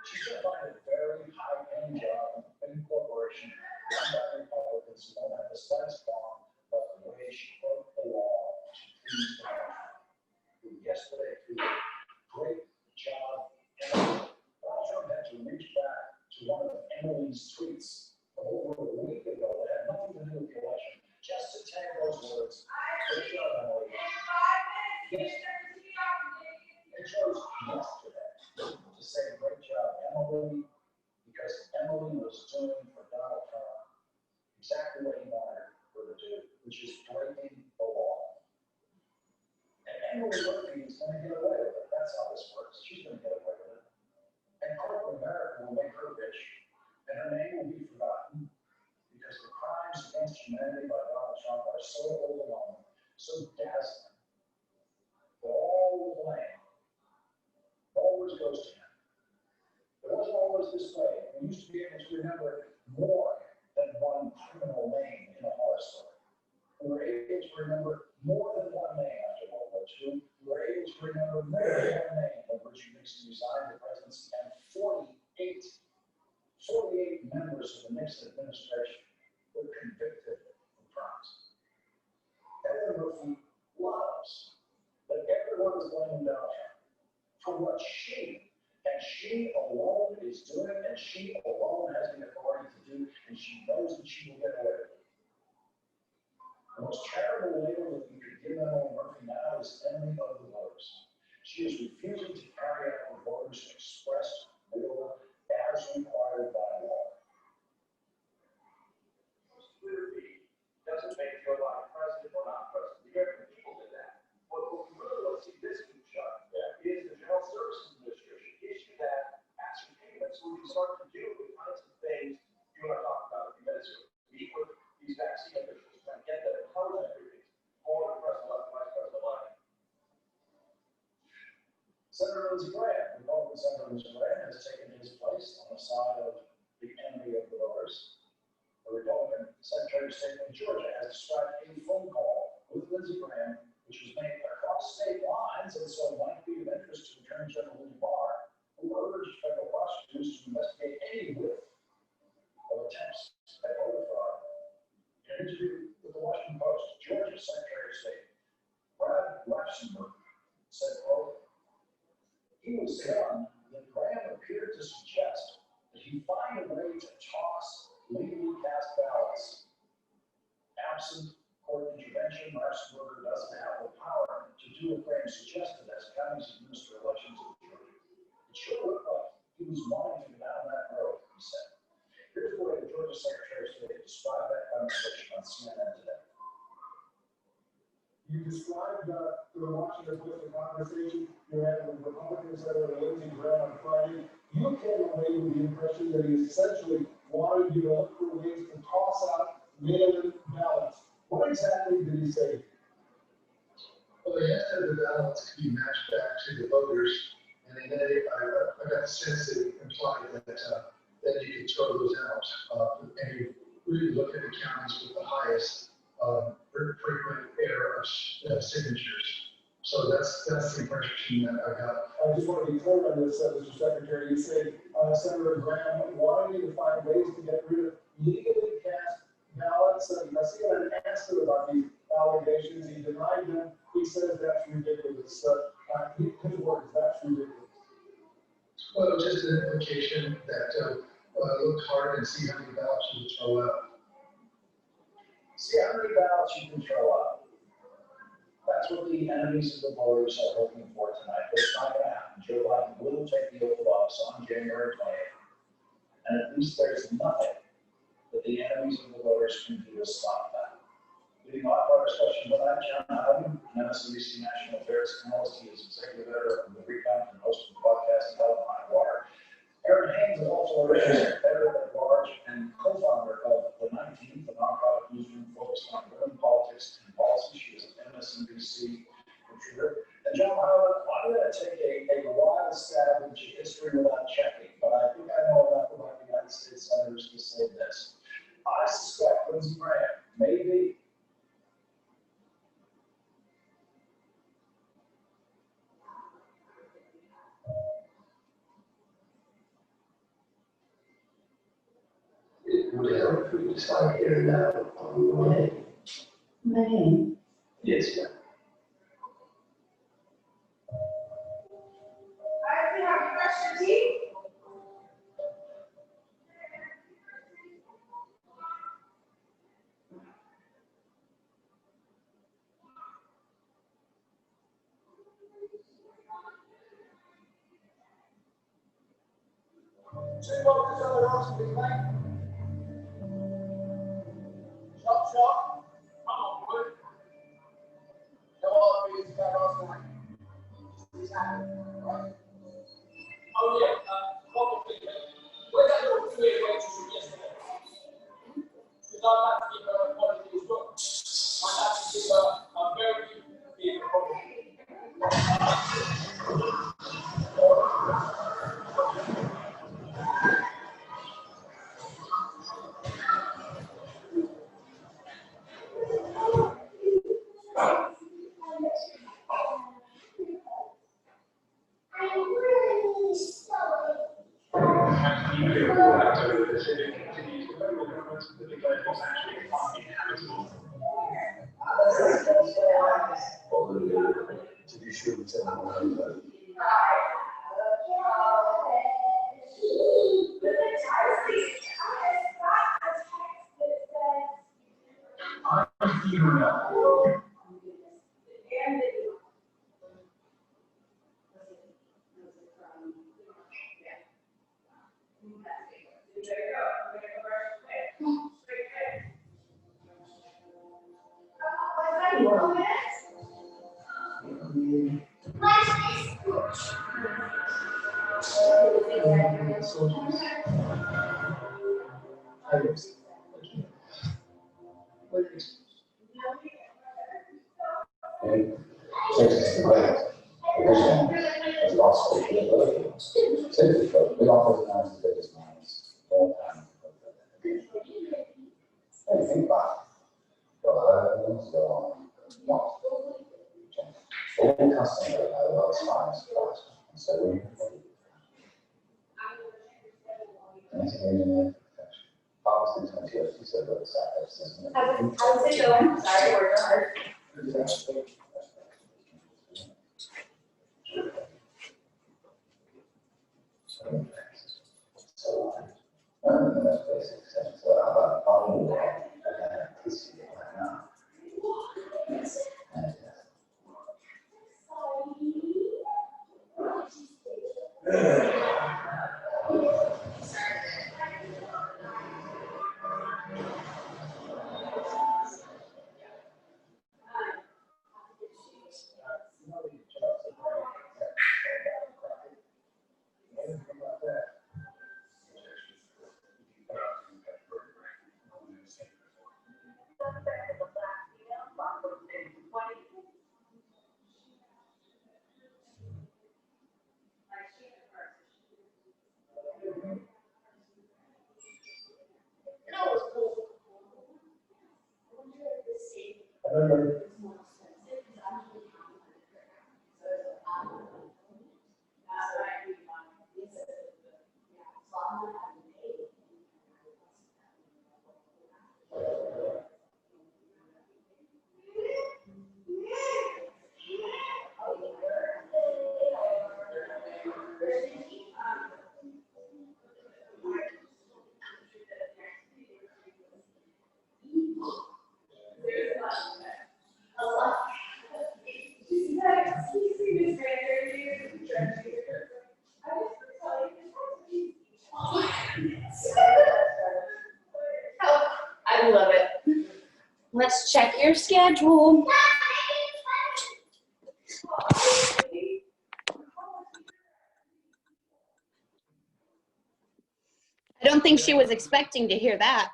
She's going to find a very high-paying job in a big corporation run by Republicans who don't have the slightest qualm about the way she broke the law to please the country. Who yesterday tweeted, "Great job, Emily." Donald Trump had to reach back to one of Emily's tweets from over a week ago that had nothing to do with the election, just to tag those words. "Great job, Emily." Yes. It chose yesterday to say great job, Emily, because Emily was doing for Donald Trump exactly what he wanted her to do, which is breaking the law. And Emily Murphy is going to get away with it. That's how this works. She's going to get away with it. And corporate America will make her rich, and her name will be forgotten because the crimes against humanity by Donald Trump are so overwhelming, so dazzling, that all the blame always goes to him. It wasn't always this way. We used to be able to remember more than one criminal name in a horror story. We were able to remember more than one name after World War II. We were able to remember more than one name when Richard Nixon resigned the presidency, and 48 members of the Nixon administration were convicted of crimes. Evan Murphy loves that everyone is blaming Donald Trump for what she and she alone is doing, and she alone has the authority to do, and she knows that she will get away with it. The most terrible label that you could give Ellen Murphy now is enemy of the voters. She is refusing to carry out the voters' expressed will as required by law. Clearly doesn't make Joe Biden president or not president. The American people did that. What we really want to see this week, Chuck, is the General Services Administration issue that ascertainment so we can start to do the kinds of things you and I talked about a few minutes ago. Meet with these vaccine officials, try to get them intelligent briefings for the President-elect, Vice President-elect. Senator Lindsey Graham, Republican Senator Lindsey Graham, has taken his place on the side of the enemy of the voters. The Republican Secretary of State of Georgia has described a phone call with Lindsey Graham, which was made across state lines and so might be of interest to Attorney General William Barr, who urged federal prosecutors to investigate any whiff of attempts at voter fraud. In an interview with the Washington Post, Georgia Secretary of State Brad Raffensperger said, quote, he was stunned that Graham appeared to suggest that he find a way to toss legally cast ballots. Absent court intervention, Raffensperger doesn't have the power to do what Graham suggested as counties administer elections in Georgia. It sure looked like he was wanting to go down that road, he said. Here's the way the Georgia Secretary of State described that conversation on CNN today. You described the Washington Post conversation you had with Republican Senator Lindsey Graham on Friday. You came away with the impression that he essentially wanted you to look for ways to toss out mail-in ballots. What exactly did he say? Well, they asked that the ballots could be matched back to the voters, and then I got the sense that it implied that you could throw those out, and you really look at the counties with the highest frequent error of signatures. So that's the impression that I got. I just want to be clear on this, Mr. Secretary. You said Senator Graham wanted you to find ways to get rid of legally cast ballots. And I see that I asked him about these allegations. He denied them. He says that's ridiculous. His words, that's ridiculous. Well, just an implication that look hard and see how many ballots you can throw out. See how many ballots you can throw out. That's what the enemies of the voters are hoping for tonight, but it's not going to happen. Joe Biden will take the oath of office on January 20th, and at least there's nothing that the enemies of the voters can do to stop that. Leading off our discussion tonight, John Howden, an MSNBC National Affairs analyst. He is executive editor of the Recount and host of the podcast Hell on High Water. Erin Haynes is also a editor at large and co-founder of The 19th, a nonprofit newsroom focused on women, politics, and policy. She is an MSNBC contributor. And John Howard, I'm going to take a wild stab into history without checking, but I think I know enough about the United States senators to say this. I suspect Lindsey Graham may be we decided here now on May. Yes, yeah. I have a question, Steve. Two voters on the rocks, please, mate. Shot. Come on, boy. Come on, please, come on, please. Oh, yeah, one more thing. Where's that little 2-way waitress again? To be sure we tell them what I'm doing. I'm here now. How's it going? Sorry, we're hard. I love it. Let's check your schedule. I don't think she was expecting to hear that.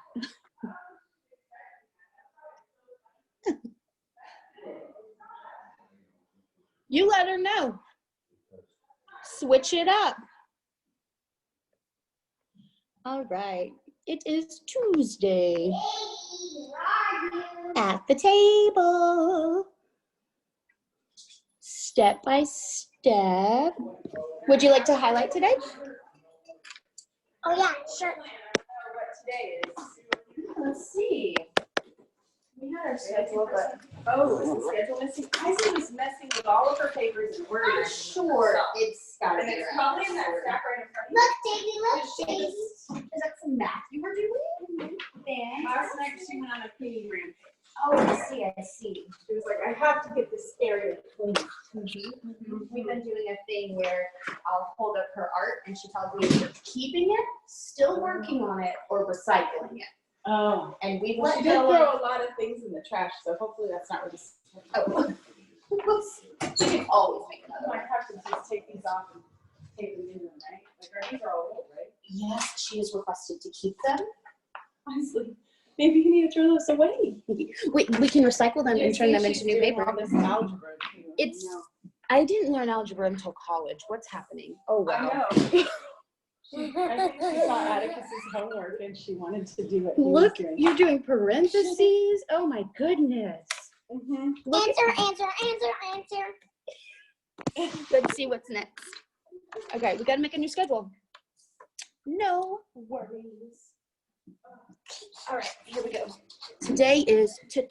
You let her know. Switch it up. All right. It is Tuesday. At the table. Step by step. Would you like to highlight today? Oh yeah, sure. What today is? Let's see. We had our schedule, but Oh, is the schedule missing? Izzy was messing with all of her papers and words. I'm sure it's gotta And be it's around. probably in that stack right in front of you. Look, Davy, look, Davy. Is that some math you were doing? Last night she went on a pee rampage. Oh, I see, I see. She was like, I have to get this area clean. We've been doing a thing where I'll hold up her art and she tells me if we're keeping it, still working on it, or recycling it. Oh. And we've Well, let she did go throw of, a lot of things in the trash, so hopefully that's not where this. oh. She can always make I another might one. have to just take these off and take them in them, right? Like, these are all old, right? Yes, she has requested to keep them. Honestly, maybe you need to throw those away. We can recycle them and turn them into new paper. All this algebra. Too, It's, you know. I didn't learn algebra until college. What's happening? Oh, wow. I know. I think she saw Atticus's homework and she wanted to do what he was Look, doing. you're doing parentheses. Oh my goodness. Answer. Let's see what's next. Okay, we gotta make a new schedule. No worries. All right, here we go. Today is Tuesday.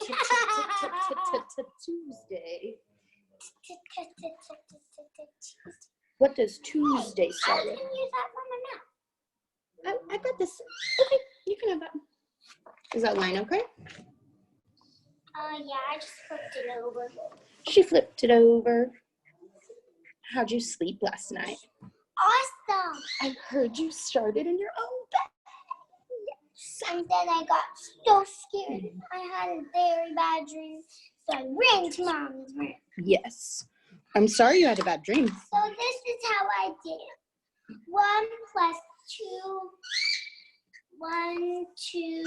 What does Tuesday I start can with? use that for my mouth. I got this. Okay, you can have that. Is that line okay? Yeah, I just flipped it over. She flipped it over. How'd you sleep last night? Awesome. I heard you started in your own bed. And then I got so scared. I had a very bad dream. So I ran to mom's room. Yes. I'm sorry you had a bad dream. So this is how I did it. 1 plus 2. 1, 2,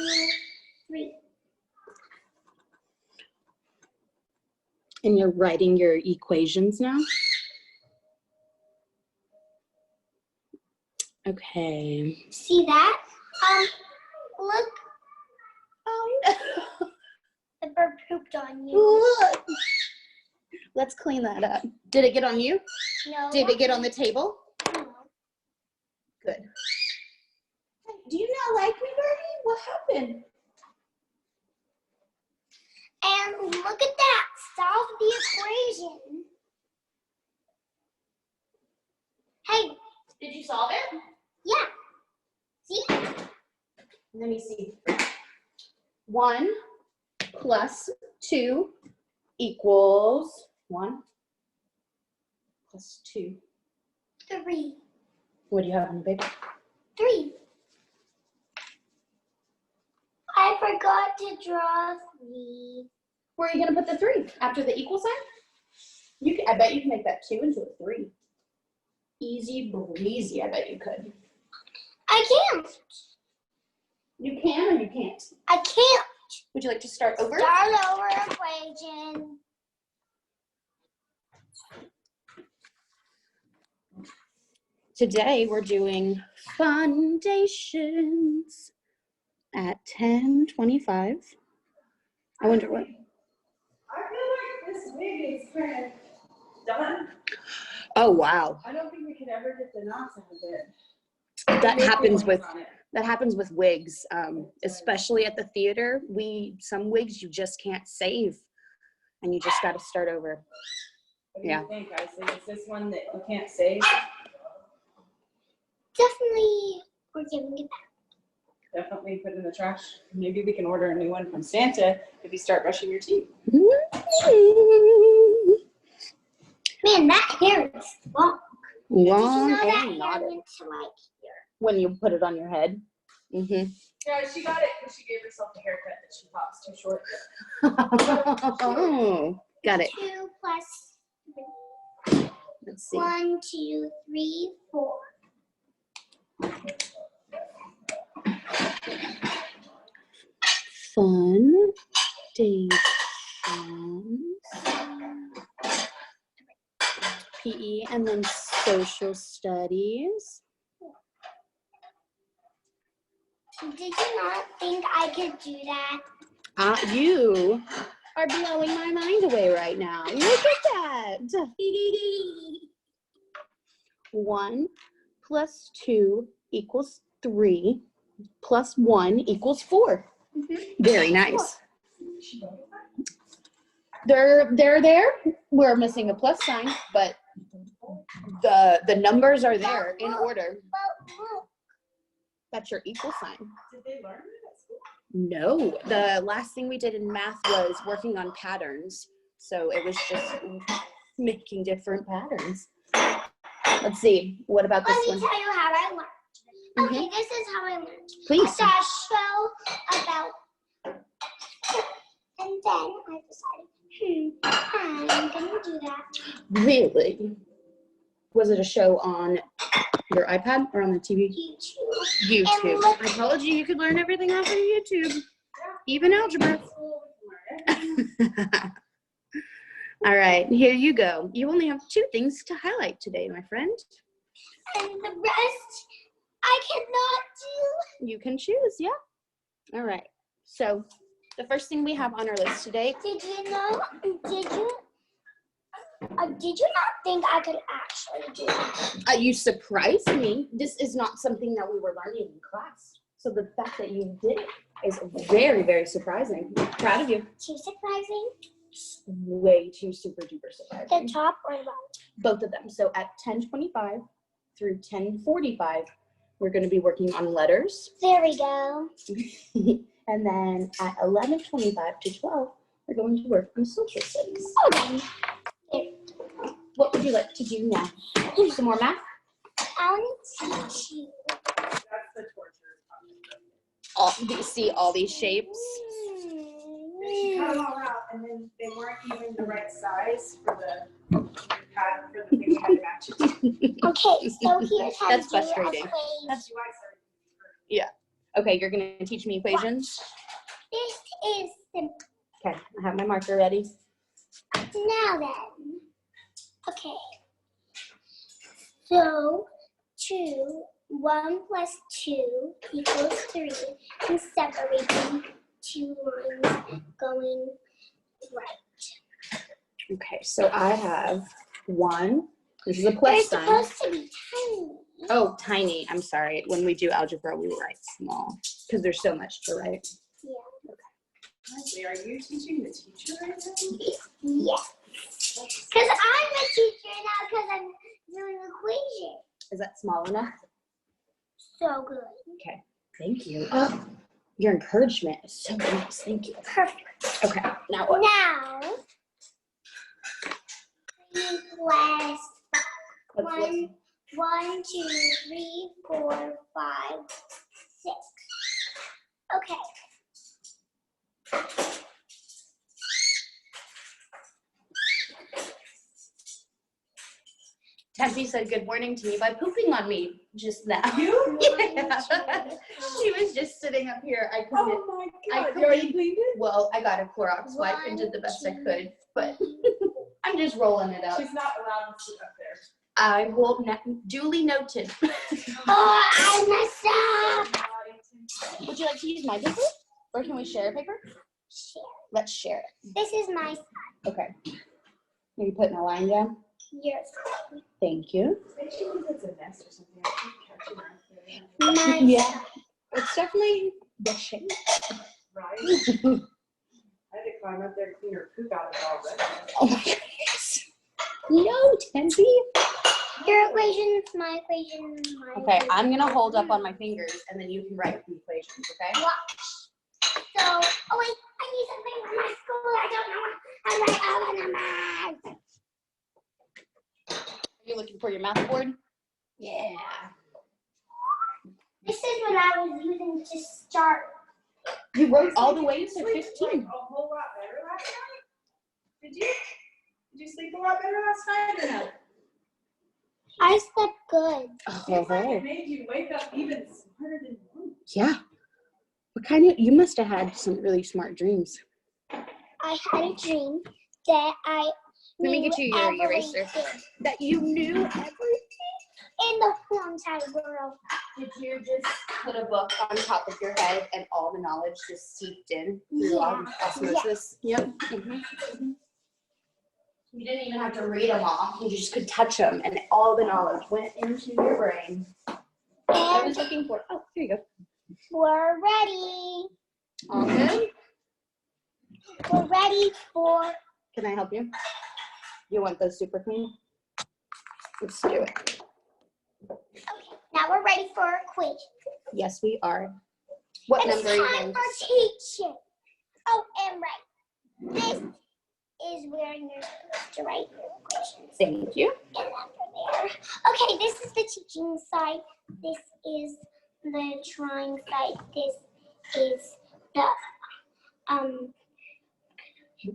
3. And you're writing your equations now? Okay. See that? Look. Oh, The bird pooped on you. look. Let's clean that up. Did it get on you? No. Did it get on the table? No. Good. Do you not like me, Birdie? What happened? And look at that. Solve the equation. Hey, Did you solve it? yeah. See? Let me see. 1 plus 2 equals 1 plus 2. 3. What do you have on the paper? 3. I forgot to draw 3. Where are you going to put the 3? After the equal sign? You can, I bet you can make that 2 into a 3. Easy breezy, I bet you could. I can't. You can or you can't? I can't. Would you like to start over? Start over equation. Today we're doing foundations at 10:25. I wonder what. I feel like this wig is kind of done. Oh wow, I don't think we could ever get the knots out of it. that happens with On it. wigs, especially at the theater. Some wigs you just can't save, and you just got to start over. What do Yeah. you think, Isley? Is this one that you can't save? Definitely, we're giving it back. Definitely put in the trash. Maybe we can order a new one from Santa if you start brushing your teeth. Man, that hair is long. Long Did you know that and hair knotted. went to like here? When you put it on your head. Yeah, she got it because she gave herself a haircut that she thought was too short. Oh, got it. 2 plus 3. Let's see. 1, 2, 3, 4. Foundations. PE and then social studies. Did you not think I could do that? You are blowing my mind away right now. Look at that. 1 plus 2 equals 3 plus 1 equals 4. Very nice. They're there. We're missing a plus sign, but the numbers are there in order. But look. That's your equal sign. Did they learn it at school? No, the last thing we did in math was working on patterns. So it was just making different patterns. Let's see. What about Let this me one? tell you how I learned. Okay, this is how I learned. Please. I saw a show about, and then I decided, I'm gonna do that. Really? Was it a show on your iPad or on the TV? YouTube. YouTube. And look- I told you you could learn everything off of YouTube, even algebra. All right, here you go. You only have 2 things to highlight today, my friend. And the rest, I cannot do. You can choose, yeah. All right. So the first thing we have on our list today. Did you know? Did you not think I could actually do that? You surprised me. This is not something that we were learning in class. So the fact that you did it is very, very surprising. Proud of you. Too surprising. Way too super duper surprising. The top or the bottom? Both of them. So at 10:25 through 10:45, we're going to be working on letters. There we go. And then at 11:25 to 12, we're going to work on social studies. Okay. What would you like to do now? Some more math? I want to teach you. That's the torture. See all these shapes? She cut them all out, and then they weren't even the right size for the pattern for the thing we had to match it to. Okay, so here's how That's to do frustrating. a equation. That's Why I started. okay. You're going to teach me equations. This is simple. Okay, I have my marker ready. Now then. Okay. So 1 plus 2 equals 3. And separating 2 lines going right. Okay, so I have 1. This is a plus They're sign. supposed to be tiny. Oh, tiny. I'm sorry. When we do algebra, we write small because there's so much to write. Yeah. Honestly, are you teaching the teacher right now? Yes. Because I'm a teacher now because I'm doing equation. Is that small enough? So good. Okay, thank you. Oh, your encouragement is so nice. Thank you. Perfect. Okay, now what? Now, 3 plus 5. Let's look. 1, 2, 3, 4, 5, 6. Okay. Tempe said good morning to me by pooping on me just now. You? Yeah. She was just sitting up here. I couldn't. Oh my I God, you already couldn't- cleaned it? Well, I got a Clorox wipe and did the best I could, but I'm just rolling it up. She's not allowed to sit up there. I will duly noted. Oh, I messed up. Would you like to use my paper, or can we share a paper? Share. Let's share it. This is my Okay. Are you putting a line down? yours. Thank you. Maybe she thinks it's a nest or something. I keep catching her. My Yeah. It's definitely the shape. Right? I had to climb up there to clean her poop out of it already. Oh my goodness. No, Tempe. Your equation, my equation, my Okay, equation. I'm gonna hold up on my fingers and then you can write the equations, okay? Watch. So, oh wait, I need something for my school. I don't know how to write all the numbers. Are you looking for your math board? Yeah. This is what I was using to start. You wrote all the way to Sleep like 15. a whole lot better last night? Did you? Did you sleep a lot better last night or no? I slept good. Seems like it made you wake up even smarter than you. Yeah. What kind of, you must have had some really smart dreams. I had a dream that I Let me knew get you your eraser. everything That you knew everything? in the whole entire world. Did you just put a book on top of your head and all the knowledge just seeped in through Yeah. osmosis? Yep. You didn't even have to read them all. You just could touch them and all the knowledge went into your brain. I was And looking for, oh, here you go. we're ready. All good? We're ready for Can I help you? You want those super clean? Let's do it. now we're ready for equation. Yes, we are. What It's number are you time in? for teaching. Oh, and right. This is where you're supposed to write your equations. Thank you. And under there. Okay, this is the teaching side. This is the drawing side. This is the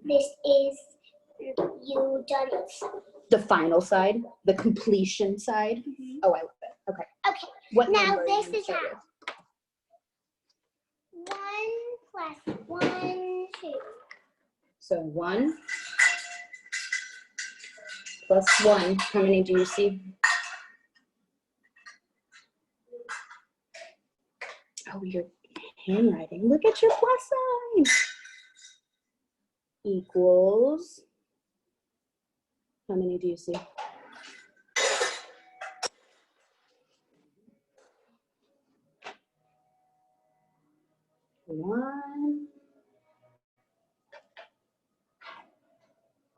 this is you done it. The final side, the completion side. Oh, I love it. Okay. Okay, What now number are you this gonna is start how. with? 1 plus 1, 2. So 1 plus 1. How many do you see? Oh, your handwriting. Look at your plus sign. Equals. How many do you see? 1.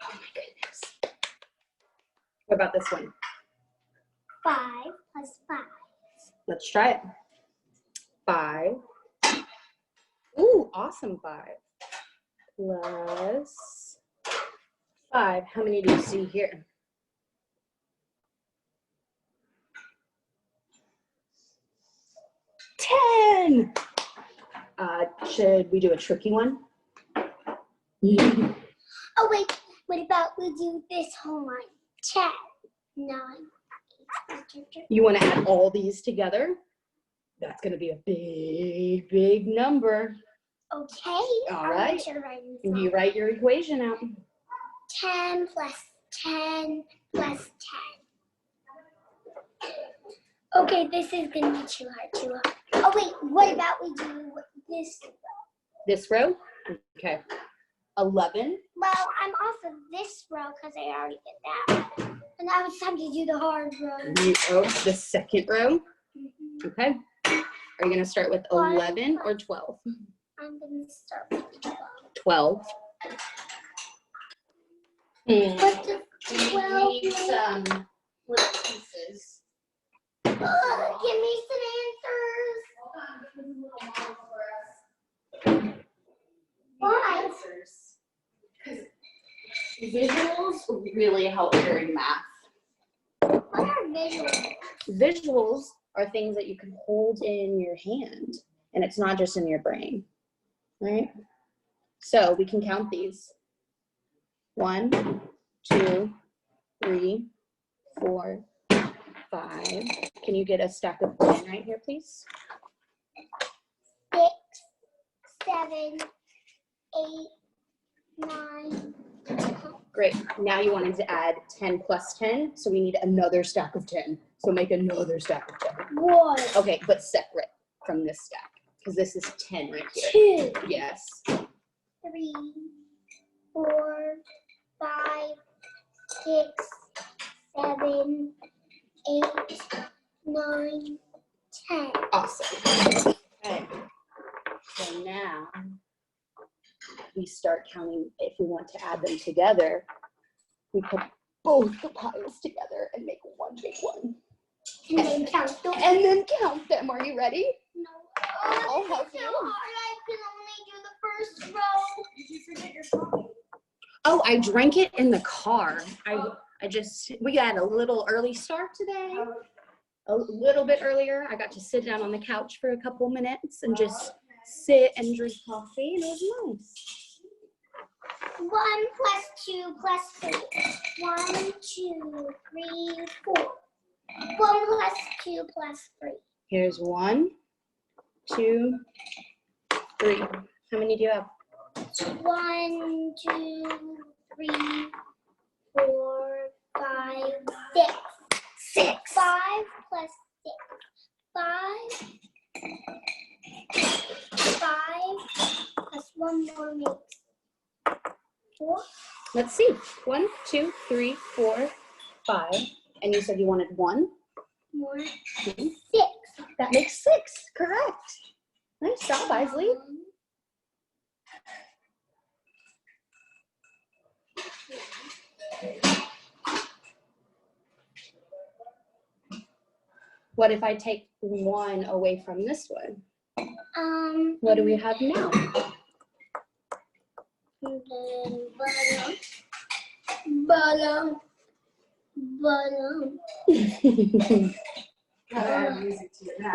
Oh my goodness. What about this one? 5 plus 5. Let's try it. 5. Ooh, awesome. 5 plus 5. How many do you see here? 10. Should we do a tricky one? Oh wait, what about we do this whole line? 10, 9, 8. You want to add all these together? That's going to be a big, big number. Okay. All right. You write your equation out. 10 plus 10 plus 10. Okay, this is going to be too hard. Oh wait, what about we do this? This row? Okay. 11. Well, I'm off of this row because I already did that. And now it's time to do the hard row. The second row. Okay. Are you going to start with 11 or 12? I'm going to start with 12. 12. What does 12 We need mean? some little pieces. Give me some answers. Why? Visuals really help during math. What are visuals? Visuals are things that you can hold in your hand, and it's not just in your brain, right? So we can count these. 1, 2, 3, 4, 5. Can you get a stack of 10 right here, please? 6, 7, 8, 9. Great. Now you wanted to add 10 plus 10, so we need another stack of 10. So make another stack of 10. What? Okay, but separate from this stack, because this is 10 right here. 2, Yes. 3, 4, 5, 6, 7, 8, 9, 10. Awesome. Okay. So now we start counting. If we want to add them together, we put both the piles together and make one big one. And then count them. And then count them. Are you ready? No. I'll help so you. hard. I can only do the first row. Did you forget your coffee? Oh, I drank it in the car. We had a little early start today. A little bit earlier. I got to sit down on the couch for a couple minutes and just sit and drink coffee, and it was nice. 1 plus 2 plus 3. 1, 2, 3, 4. 1 plus 2 plus 3. Here's 1, 2, 3. How many do you have? 1, 2, 3, 4, 5, 6. 6. 5 plus 6. 5. 5 plus 1 more makes 4. Let's see. 1, 2, 3, 4, 5. And you said you wanted 1? More 6. That makes 6. Correct. Nice job, Isley. What if I take 1 away from this one? What do we have now? Bottom. Gotta add music to it now.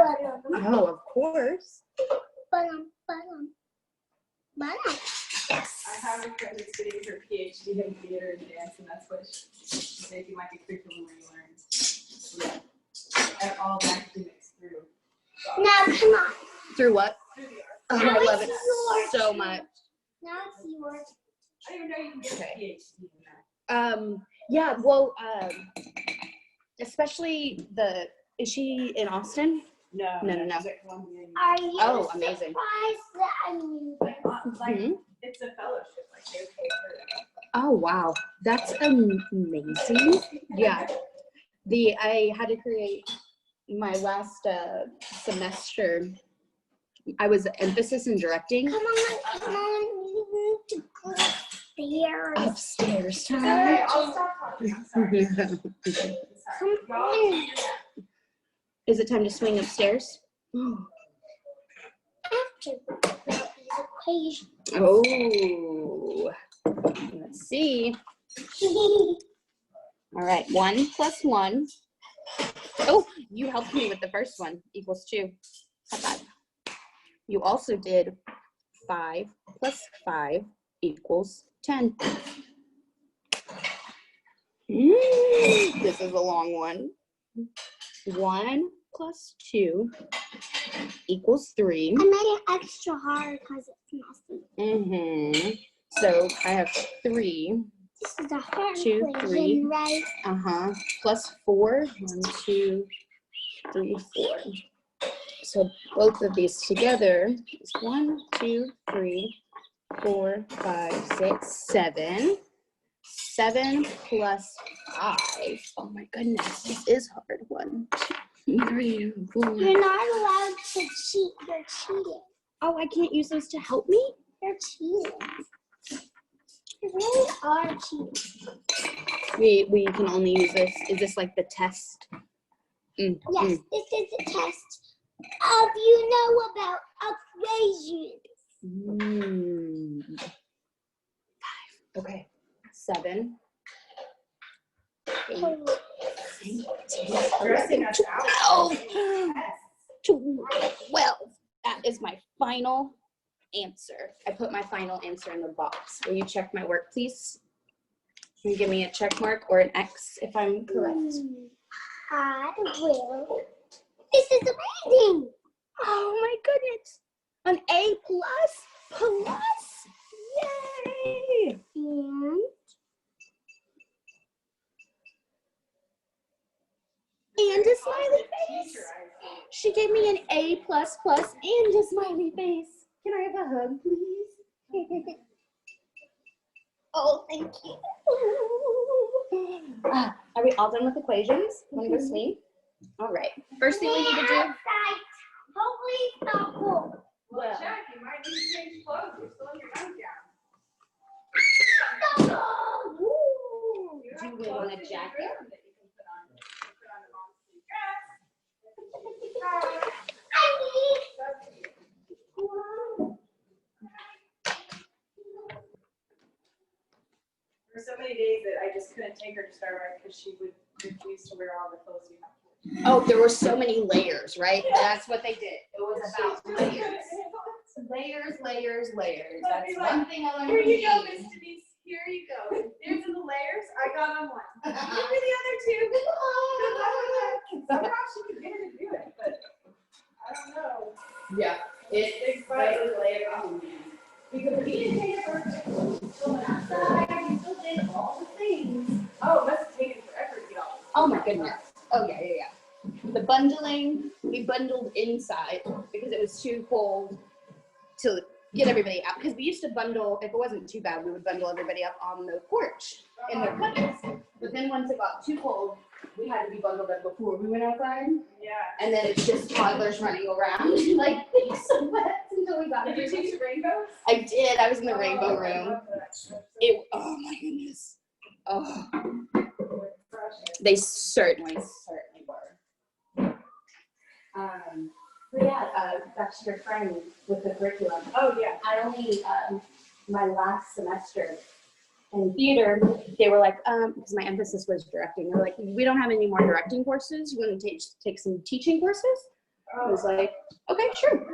Oh, of course. Bottom. I have a friend that's getting her PhD in theater and dance, and that's what she said you might be curriculum where you learn. Yeah. And all the academics through. Now, come on. Through what? Through the arts. Oh, Now I love it's it yours. so much. Now it's yours. I didn't even know you can get Okay. a PhD in that. Yeah, well, especially is she in Austin? No. No. She's at Columbia. Are you Oh, amazing. surprised that I knew that? Like, Mhm. it's a fellowship, like they pay her. Oh, wow. That's amazing. Yeah. I had to create my last semester. I was emphasis in directing. Come on. You need to go upstairs. Upstairs. Okay, I'll stop talking. I'm sorry. Come on. Is it time to swing upstairs? After the equation. Oh, let's see. All right, 1 + 1. Oh, you helped me with the first one, equals 2. High five. You also did 5 + 5 = 10. This is a long one. 1 + 2 = 3. I made it extra hard because it's messy. So I have 3. This is a hard 2, equation, 3. right? Plus 4. 1, 2, 3, 4. So both of these together is 1, 2, 3, 4, 5, 6, 7. 7 + 5. Oh my goodness, this is hard. 1, 2, 3, 4. You're not allowed to cheat. You're cheating. Oh, I can't use those to help me? You're cheating. You really are cheating. We can only use this. Is this like the test? Yes, this is a test of you know about equations. 5. Okay. 7. 8. Stressing us out. 12. That is my final answer. I put my final answer in the box. Will you check my work, please? Can you give me a check mark or an X if I'm correct? I will. This is amazing. Oh my goodness. An A+. Yay! And a smiley face. She gave me an A++ and a smiley face. Can I have a hug, please? Oh, thank you. Are we all done with equations? Want to go swing? All right. First thing we need to do. Hopefully it's not cold. Well, Jack, you might need to change clothes. You're still in your nightgown. Do we want a jacket? That you can put on a long-sleeve dress. There were so many days that I just couldn't take her to Starbucks because she would refuse to wear all the clothes you have to wear. Oh, there were so many layers, right? That's what they did. It was about layers. Layers. That's one thing I learned. Here you go, from Miss you. Denise. Here you go. Here's the layers. I got on one. Here are the other two. Good luck with that. Somehow she could get her to do it, but I don't know. Yeah. Big fight. Because we didn't take it for going outside. We still did all the things. Oh, it must have taken forever to get all this. Oh my goodness. Oh yeah. The bundling, we bundled inside because it was too cold to get everybody out. Because we used to bundle, if it wasn't too bad, we would bundle everybody up on the porch in their cubbies. But then once it got too cold, we had to be bundled up before we went outside. Yeah. And then it's just toddlers running around like so wet until we got Did you everybody. teach rainbows? I did. I was in the rainbow I room. love that. Oh my goodness. Oh, Precious. they certainly were. So yeah, back to your friend with the curriculum. Oh, yeah. I only, my last semester in theater, they were like, because my emphasis was directing, they're like, we don't have any more directing courses. You want to take some teaching courses? I was like, okay, sure.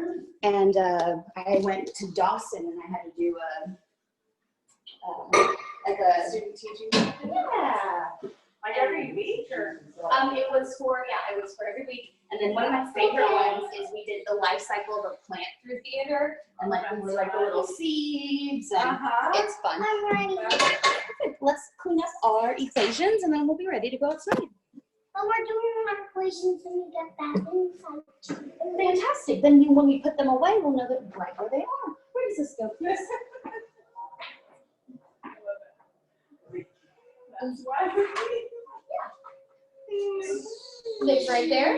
And I went to Dawson and I had to do like a Student teaching. yeah. Like every week or? It was for every week. And then one of my favorite ones is we did the life cycle of a plant through theater, and like we were like the little seeds, and Uh-huh. it's fun. I'm ready. Perfect. Let's clean up our equations, and then we'll be ready to go outside. But we're doing our equations and we get that inside. Fantastic. Then when we put them away, we'll know that right where they are. Where does this go, please? That's why we're Live right there.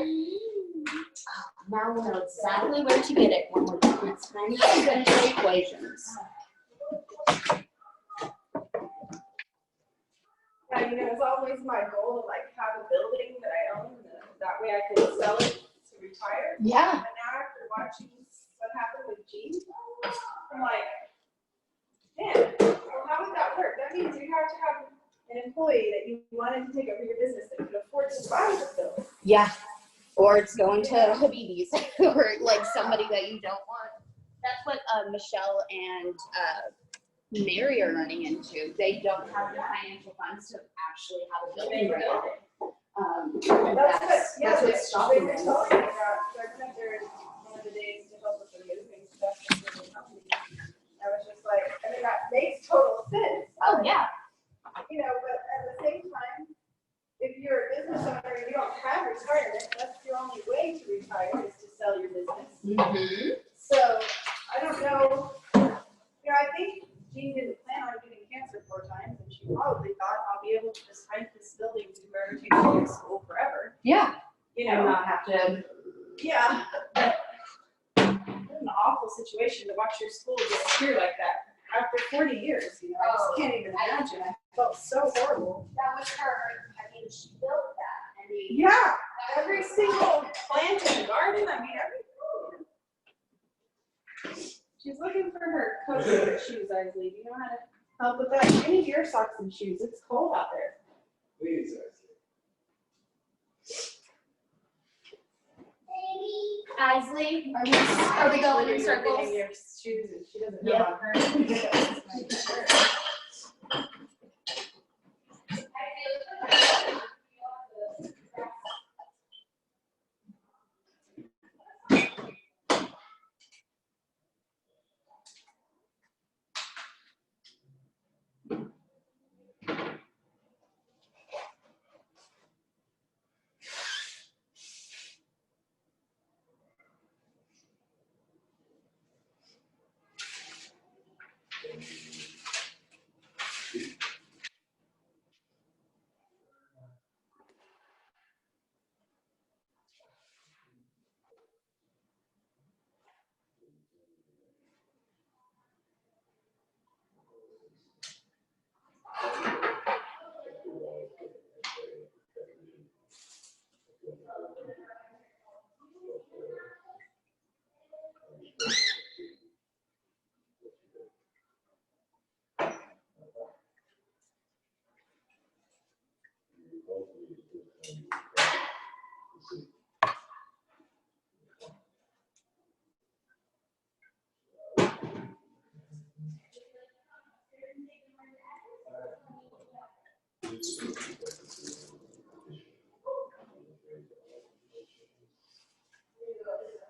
Now we'll know exactly where to get it when we're doing this tiny exponential equations. Yeah, you know, it's always my goal to like have a building that I own, and that way I can sell it to retire. Yeah. But now after watching what happened with Gene, I'm like, man, well, how would that work? That means you have to have an employee that you wanted to take over your business that could afford to buy the building. Yeah. Or it's going to Habib's or like somebody that you don't want. That's what Michelle and Mary are running into. They don't have the financial funds to actually have a building ready. That's what's stopping They were them. telling me about, they're kind of there one of the days to help with the moving stuff. I was just like, I mean, that makes total sense. Oh, yeah. You know, but at the same time, if you're a business owner and you don't have retirement, that's your only way to retire is to sell your business. Mm-hmm. So I don't know. You know, I think Jean didn't plan on getting cancer 4 times, and she probably thought I'll be able to just rent this building to her to go to school forever. Yeah. You And know, not have to. yeah. What an awful situation to watch your school disappear like that after 40 years. You know, I just can't even imagine. I felt so horrible. That was her. I mean, she built that. I mean, Yeah, every single plant in the garden. I mean, everything. She's looking for her coat and her shoes, I believe. You know how to help with that? You need your socks and shoes. It's cold out there. Please, Isley, are we going in circles? Getting your shoes and she doesn't know Yep. on her.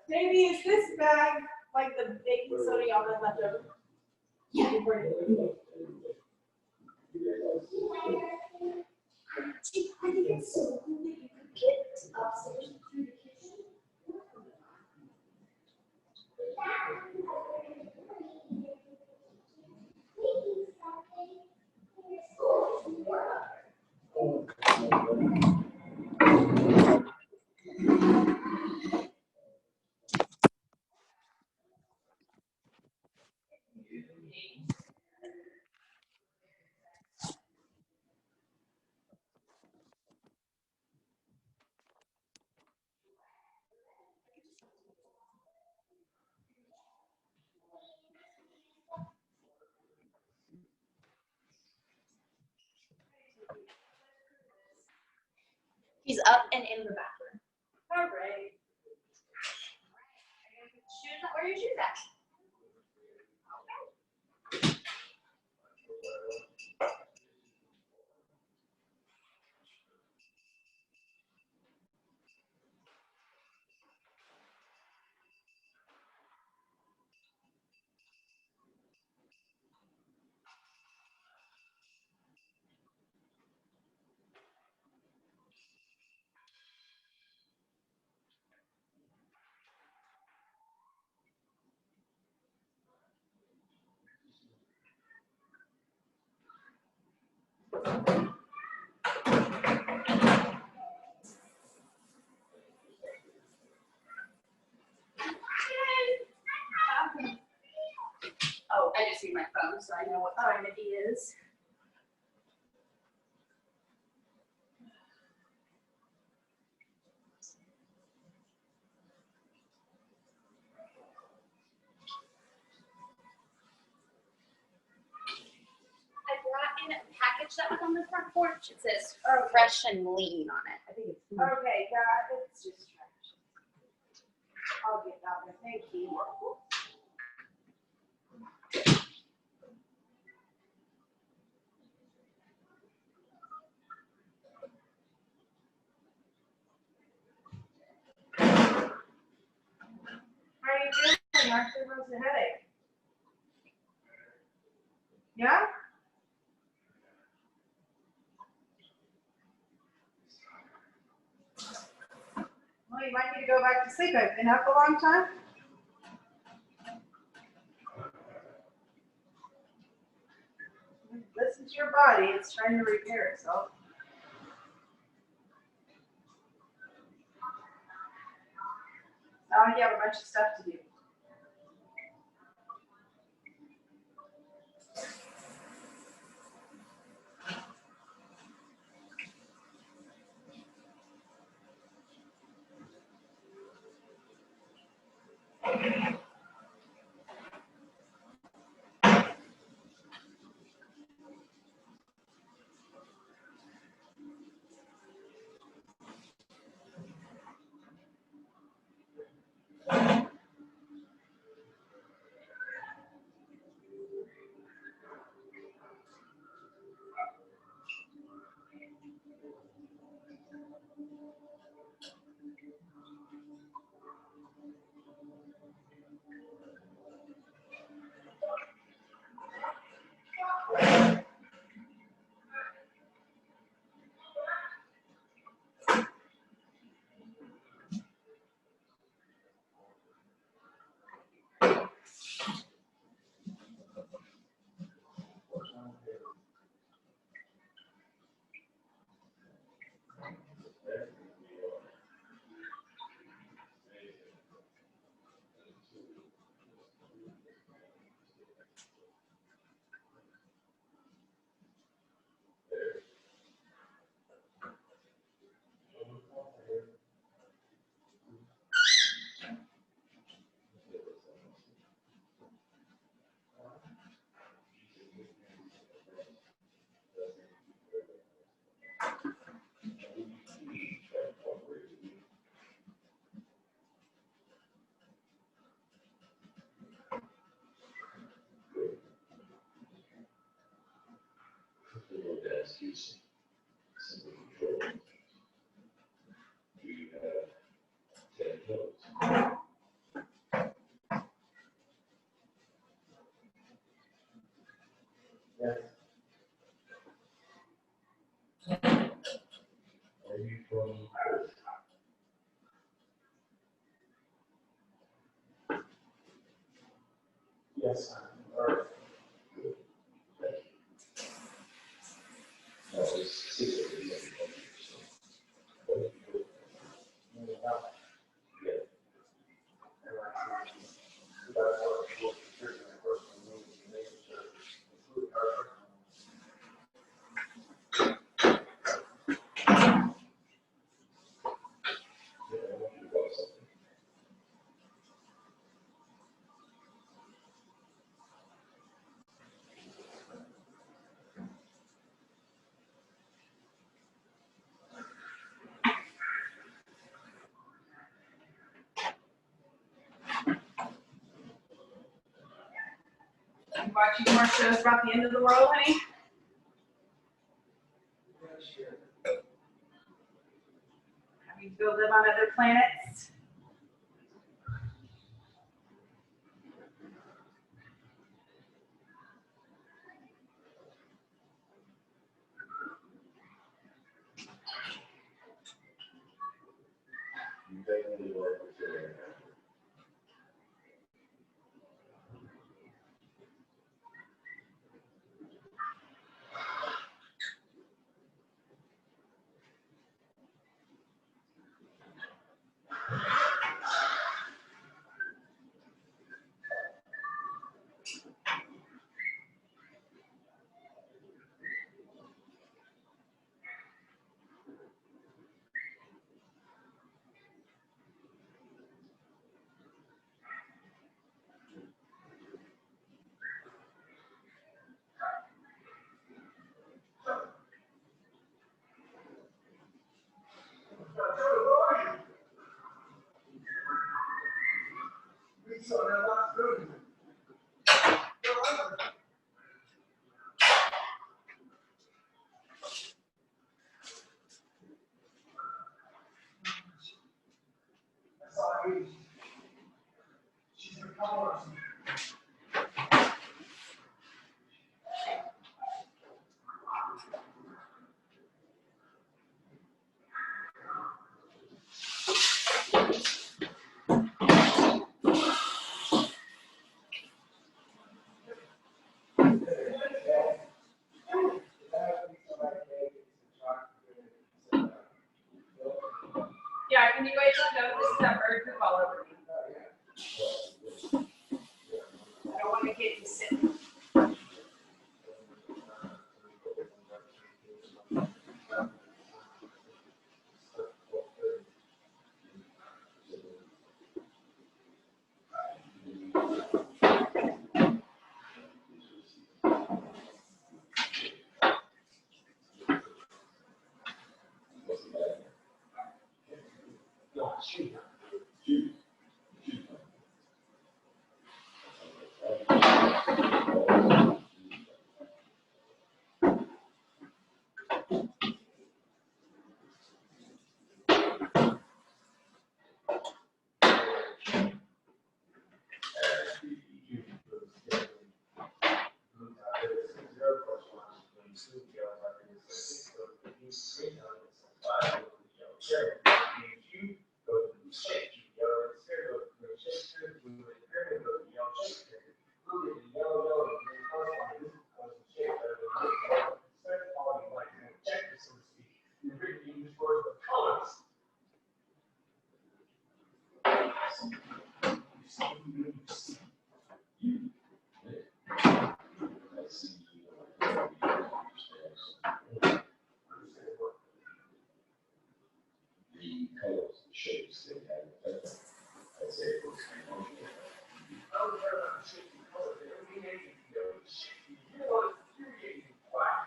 Maybe is this bag like the baking soda y'all had left over? Yeah. I think it's so cool that you could get upstairs through the kitchen. He's up and in the bathroom. All right. Shoes, where are your shoes at? I just need my phone so I know what time it is. I brought in a package that was on the front porch. It says fresh and lean on it. I think it's Okay, God, it's just trash. I'll get that one, thank you. How are you feeling? Actually, what's the headache? Yeah? Well, you might need to go back to sleep. I've been up a long time. Listen to your body. It's trying to repair itself. Now you have a bunch of stuff to do. Use simple control. Do you have 10 toes? Yes. Are you from Earth? Yes, I'm from Earth. Good. Thank you. No, it's 6 of these every country, so. What do you do? Yeah. You watching more shows about the end of the world, honey? Have you go live on other planets? You definitely work with your Yeah, can you wait till I go? This is that bird poop all over me. I don't want to get you sick. The colors, the shapes, they have an effect. I'd say it was emotional. I don't care about the shape and color, they don't mean anything, you know, the shape, you know, it's infuriating. Why?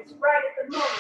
it's right at the moment.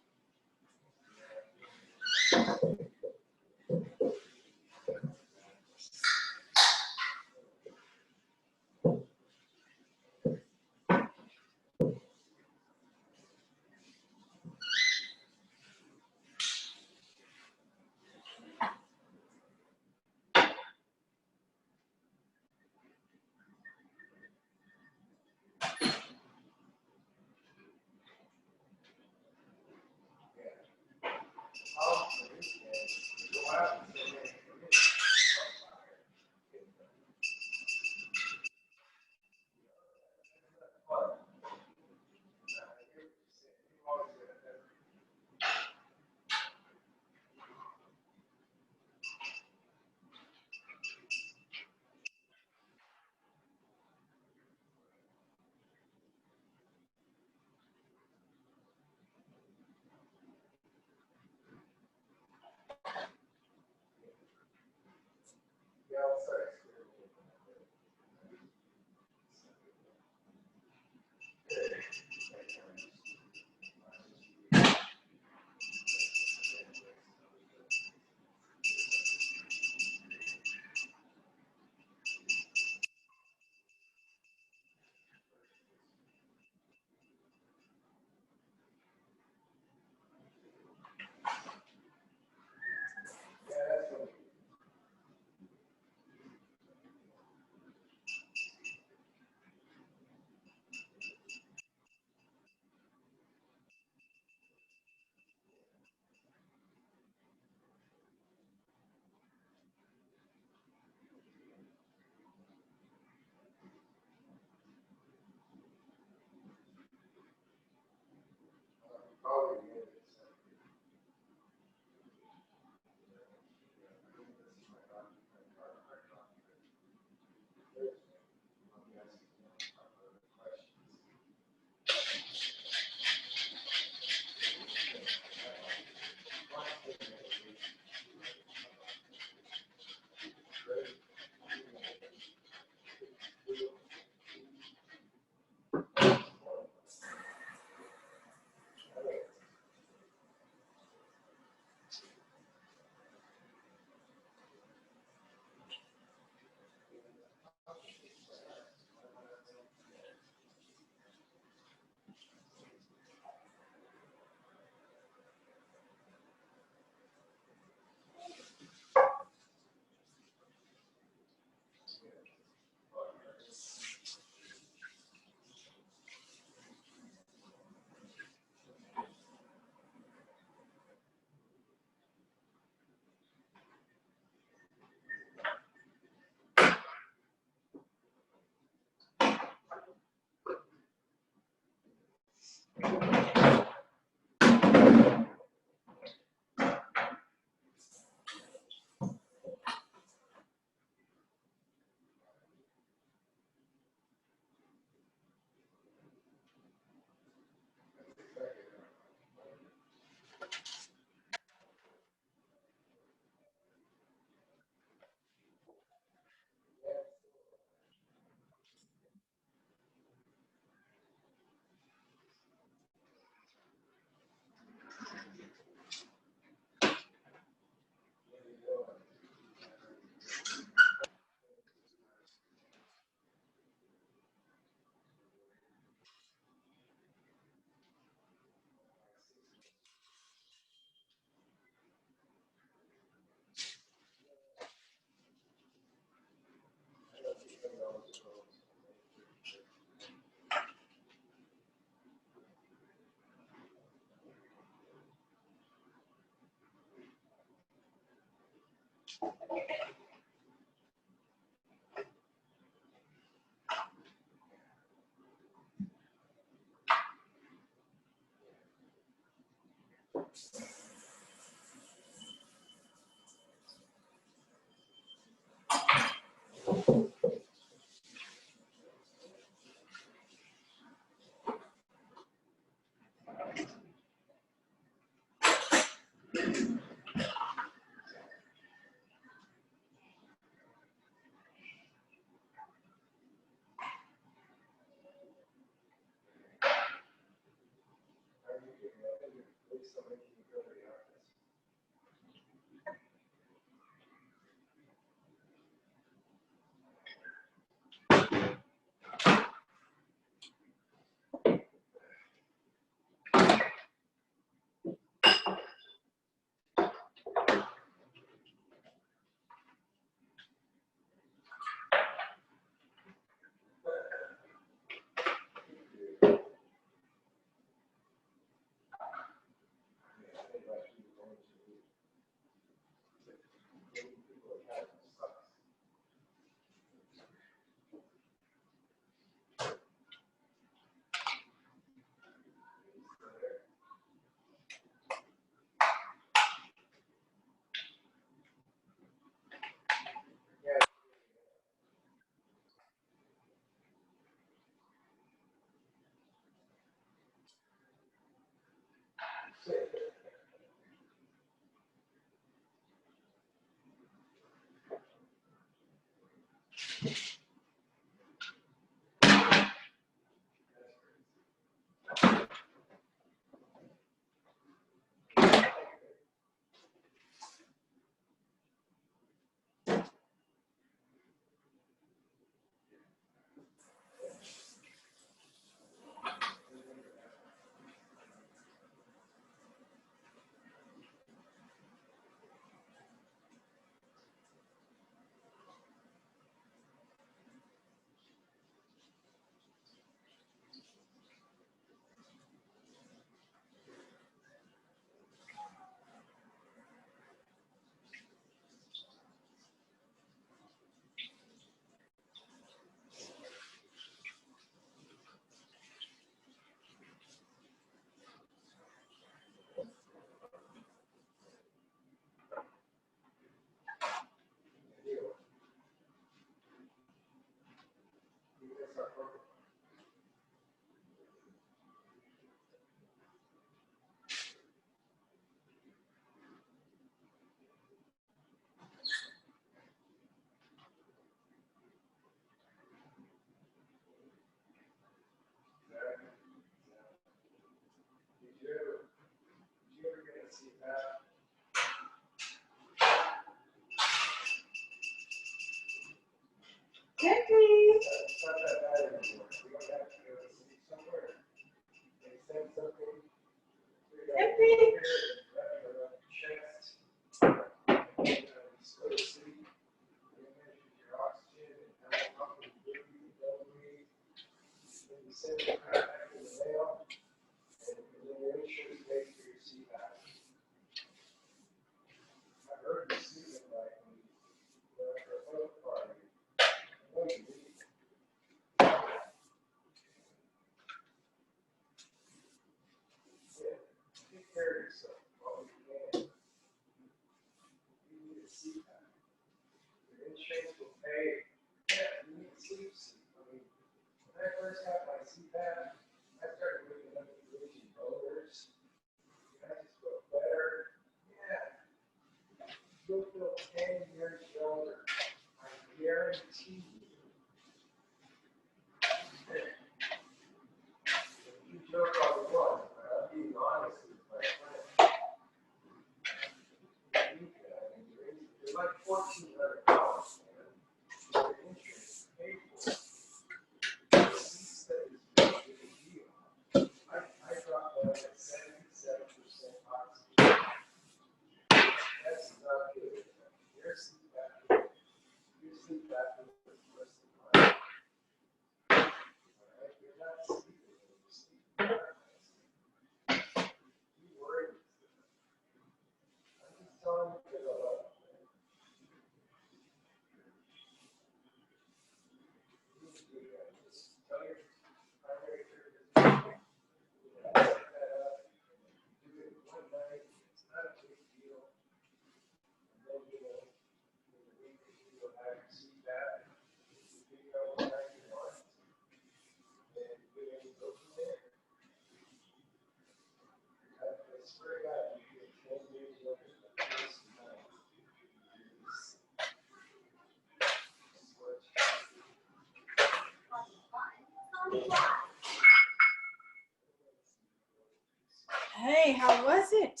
was it?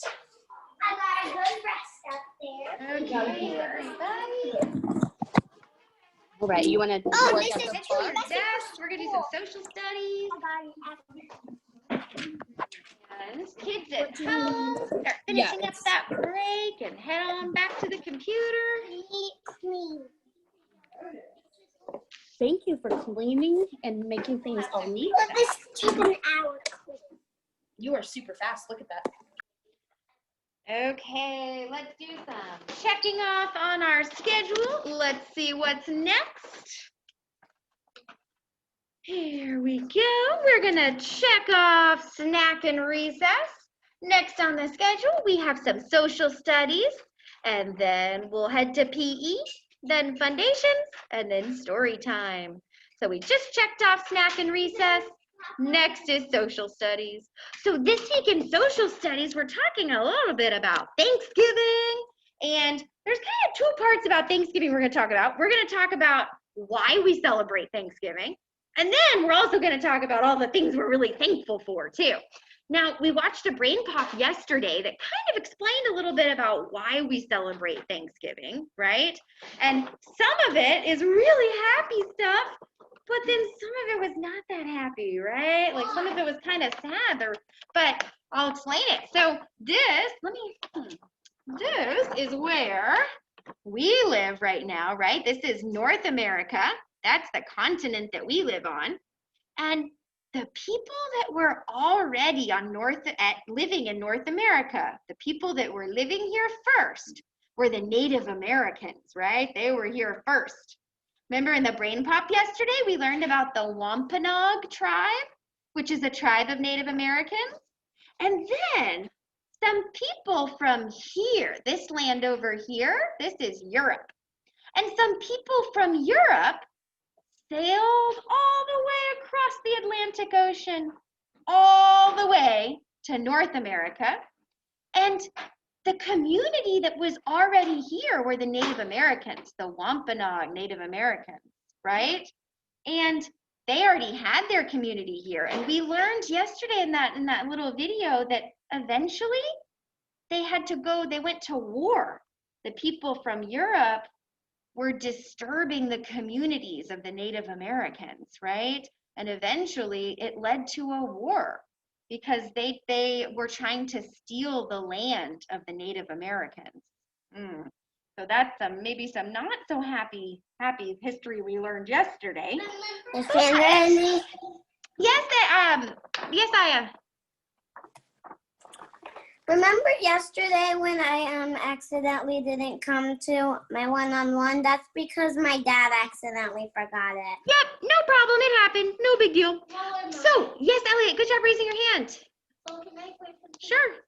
I got a good rest up there. Okay, everybody. All right, you want to Oh, work this up is the a clock? tree. Desks. We're gonna do some social studies. I got it. And kids at home, start finishing up that break and head on back to the computer. Clean. Thank you for cleaning and making things all neat. But this took an hour to clean. You are super fast. Look at that. Okay, let's do some checking off on our schedule. Let's see what's next. Here we go. We're gonna check off snack and recess. Next on the schedule, we have some social studies, and then we'll head to PE, then foundations, and then story time. So we just checked off snack and recess. Next is social studies. So this week in social studies, we're talking a little bit about Thanksgiving, and there's kind of two parts about Thanksgiving we're gonna talk about. We're gonna talk about why we celebrate Thanksgiving, and then we're also gonna talk about all the things we're really thankful for too. Now, we watched a brain pop yesterday that kind of explained a little bit about why we celebrate Thanksgiving, right? And some of it is really happy stuff, but then some of it was not that happy, right? Like some of it was kind of sad, but I'll explain it. So this is where we live right now, right? This is North America. That's the continent that we live on. And the people that were already living in North America, the people that were living here first were the Native Americans, right? They were here first. Remember in the brain pop yesterday, we learned about the Wampanoag tribe, which is a tribe of Native Americans. And then some people from here, this land over here, this is Europe. And some people from Europe sailed all the way across the Atlantic Ocean, all the way to North America. And the community that was already here were the Native Americans, the Wampanoag Native Americans, right? And they already had their community here. And we learned yesterday in that little video that eventually they went to war. The people from Europe were disturbing the communities of the Native Americans, right? And eventually it led to a war because they were trying to steal the land of the Native Americans. So that's maybe some not so happy history we learned yesterday. Yes, I Remember yesterday when I accidentally didn't come to my one-on-one? That's because my dad accidentally forgot it. Yep, no problem. It happened. No big deal. So, yes, Elliot, good job raising your hand. So can I play something? Sure.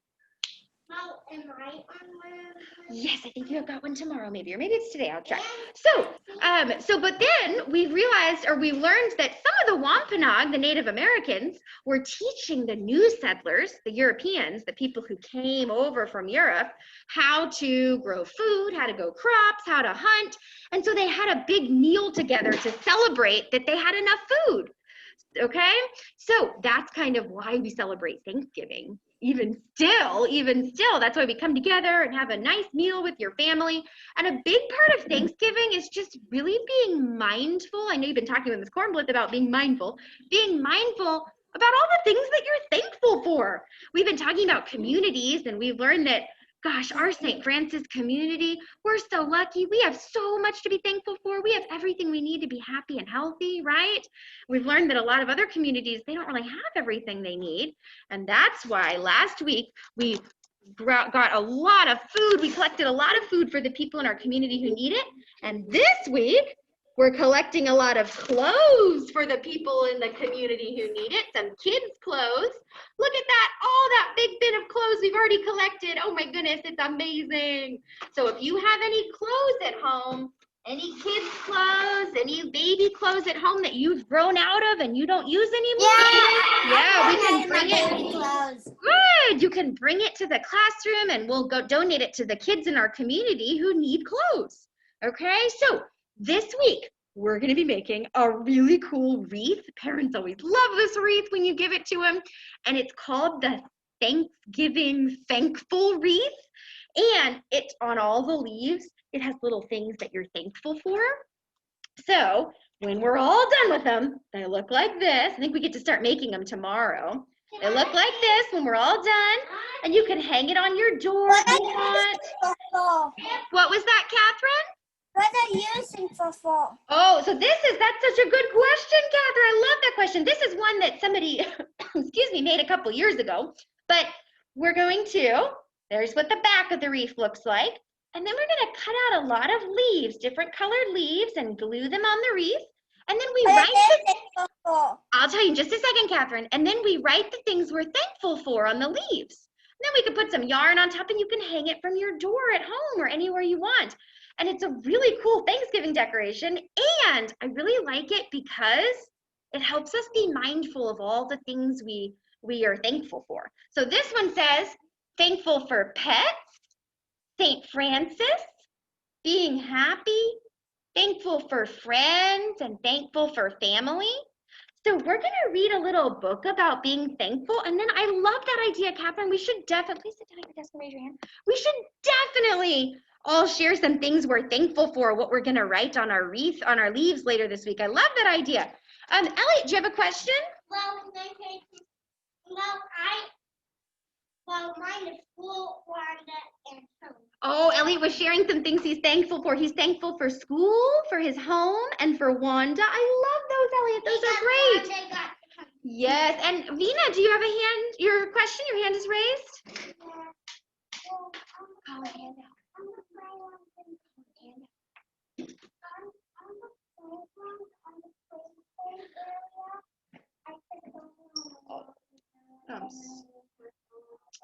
How am I on one? Yes, I think you've got one tomorrow, maybe, or maybe it's today. I'll check. But then we learned that some of the Wampanoag, the Native Americans, were teaching the new settlers, the Europeans, the people who came over from Europe, how to grow food, how to grow crops, how to hunt. And so they had a big meal together to celebrate that they had enough food. Okay, so that's kind of why we celebrate Thanksgiving. Even still, that's why we come together and have a nice meal with your family. And a big part of Thanksgiving is just really being mindful. I know you've been talking with Ms. Kornblith about being mindful about all the things that you're thankful for. We've been talking about communities, and we've learned that, gosh, our St. Francis community, we're so lucky. We have so much to be thankful for. We have everything we need to be happy and healthy, right? We've learned that a lot of other communities, they don't really have everything they need. And that's why last week we got a lot of food. We collected a lot of food for the people in our community who need it. And this week, we're collecting a lot of clothes for the people in the community who need it, some kids' clothes. Look at that, all that big bin of clothes we've already collected. Oh my goodness, it's amazing. So if you have any clothes at home, any kids' clothes, any baby clothes at home that you've grown out of and you don't use anymore, we can bring it. Good, you can bring it to the classroom and we'll go donate it to the kids in our community who need clothes. Okay, so this week, we're going to be making a really cool wreath. Parents always love this wreath when you give it to them. And it's called the Thanksgiving thankful wreath. And it's on all the leaves. It has little things that you're thankful for. So when we're all done with them, they look like this. I think we get to start making them tomorrow. They look like this when we're all done. And you can hang it on your door if you want. What was that, Catherine? What are you using for fall? Oh, so that's such a good question, Catherine. I love that question. This is one that somebody, excuse me, made a couple years ago. But we're going to, there's what the back of the wreath looks like. And then we're going to cut out a lot of leaves, different colored leaves, and glue them on the wreath. And then we I'll tell you in just a second, Catherine. And then we write the things we're thankful for on the leaves. And then we can put some yarn on top and you can hang it from your door at home or anywhere you want. And it's a really cool Thanksgiving decoration. And I really like it because it helps us be mindful of all the things we are thankful for. So this one says, thankful for pets, St. Francis, being happy, thankful for friends, and thankful for family. So we're going to read a little book about being thankful. And then I love that idea, Catherine. We should definitely, sit down at your desk and raise your hand. We should definitely all share some things we're thankful for, what we're going to write on our wreath, on our leaves later this week. I love that idea. Elliot, do you have a question? Mine is school, Wanda, and home. Oh, Elliot was sharing some things he's thankful for. He's thankful for school, for his home, and for Wanda. I love those, Elliot. Those are great. Yes, and Vina, do you have a hand? Your question? Your hand is raised? Call a hand out.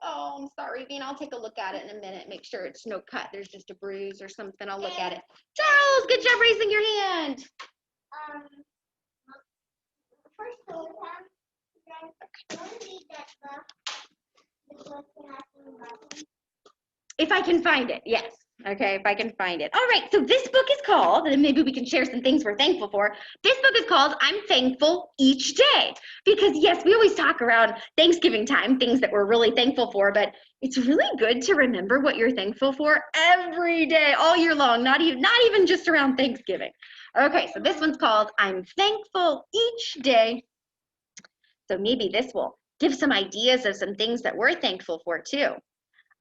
Oh, I'm sorry, Vina. I'll take a look at it in a minute. Make sure it's no cut. There's just a bruise or something. I'll look at it. Charles, good job raising your hand. First of all, I want to read that book. If I can find it, yes. Okay, if I can find it. All right, so this book is called, and maybe we can share some things we're thankful for. This book is called I'm Thankful Each Day. Because yes, we always talk around Thanksgiving time, things that we're really thankful for, but it's really good to remember what you're thankful for every day, all year long, not even just around Thanksgiving. Okay, so this one's called I'm Thankful Each Day. So maybe this will give some ideas of some things that we're thankful for too.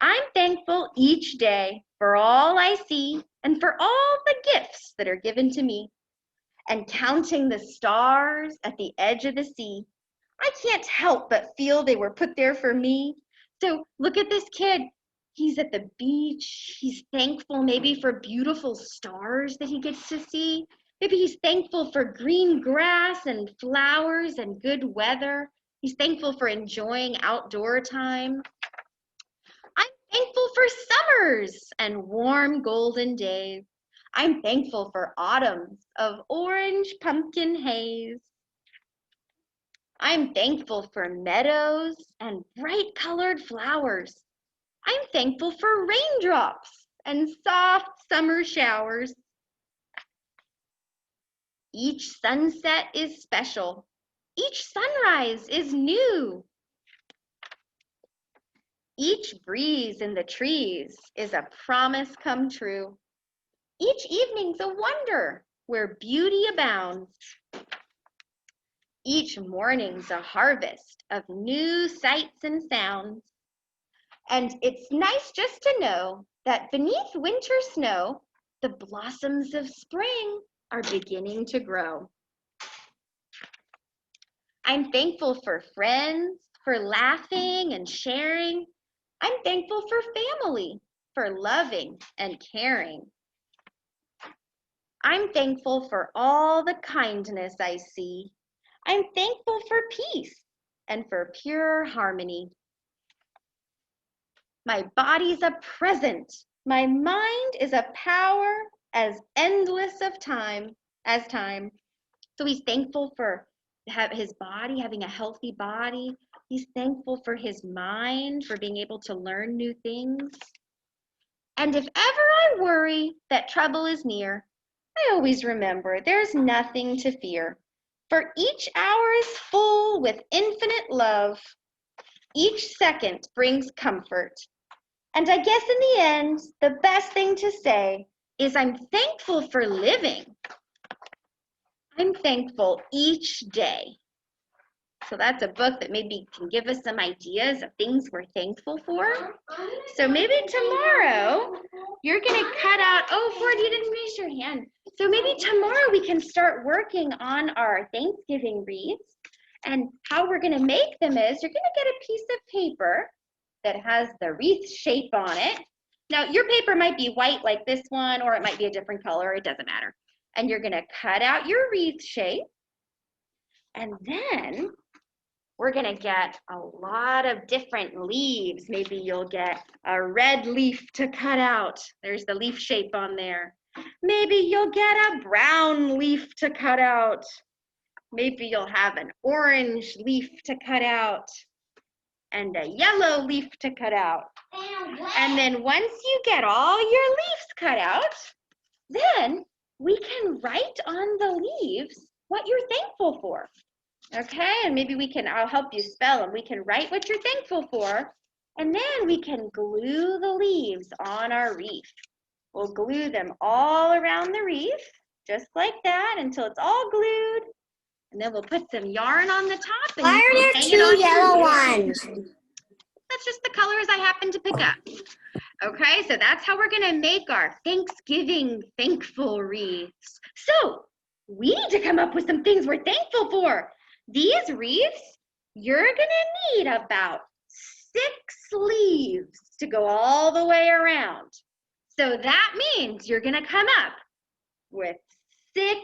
I'm thankful each day for all I see and for all the gifts that are given to me. And counting the stars at the edge of the sea, I can't help but feel they were put there for me. So look at this kid. He's at the beach. He's thankful maybe for beautiful stars that he gets to see. Maybe he's thankful for green grass and flowers and good weather. He's thankful for enjoying outdoor time. I'm thankful for summers and warm golden days. I'm thankful for autumns of orange pumpkin haze. I'm thankful for meadows and bright colored flowers. I'm thankful for raindrops and soft summer showers. Each sunset is special. Each sunrise is new. Each breeze in the trees is a promise come true. Each evening's a wonder where beauty abounds. Each morning's a harvest of new sights and sounds. And it's nice just to know that beneath winter snow, the blossoms of spring are beginning to grow. I'm thankful for friends, for laughing and sharing. I'm thankful for family, for loving and caring. I'm thankful for all the kindness I see. I'm thankful for peace and for pure harmony. My body's a present. My mind is a power as endless of time as time. So he's thankful for his body, having a healthy body. He's thankful for his mind, for being able to learn new things. And if ever I worry that trouble is near, I always remember there's nothing to fear. For each hour is full with infinite love. Each second brings comfort. And I guess in the end, the best thing to say is I'm thankful for living. I'm thankful each day. So that's a book that maybe can give us some ideas of things we're thankful for. So maybe tomorrow you're gonna cut out, oh, Ford, you didn't raise your hand. So maybe tomorrow we can start working on our Thanksgiving wreaths. And how we're gonna make them is you're gonna get a piece of paper that has the wreath shape on it. Now your paper might be white like this one, or it might be a different color, it doesn't matter. And you're gonna cut out your wreath shape. And then we're gonna get a lot of different leaves. Maybe you'll get a red leaf to cut out. There's the leaf shape on there. Maybe you'll get a brown leaf to cut out. Maybe you'll have an orange leaf to cut out and a yellow leaf to cut out. And then once you get all your leaves cut out, then we can write on the leaves what you're thankful for. Okay, and maybe I'll help you spell them. We can write what you're thankful for, and then we can glue the leaves on our wreath. We'll glue them all around the wreath, just like that, until it's all glued. And then we'll put some yarn on the top. And Why are there two yellow ones? That's just the colors I happen to pick up. Okay, so that's how we're gonna make our Thanksgiving thankful wreaths. So we need to come up with some things we're thankful for. These wreaths, you're gonna need about 6 leaves to go all the way around. So that means you're gonna come up with 6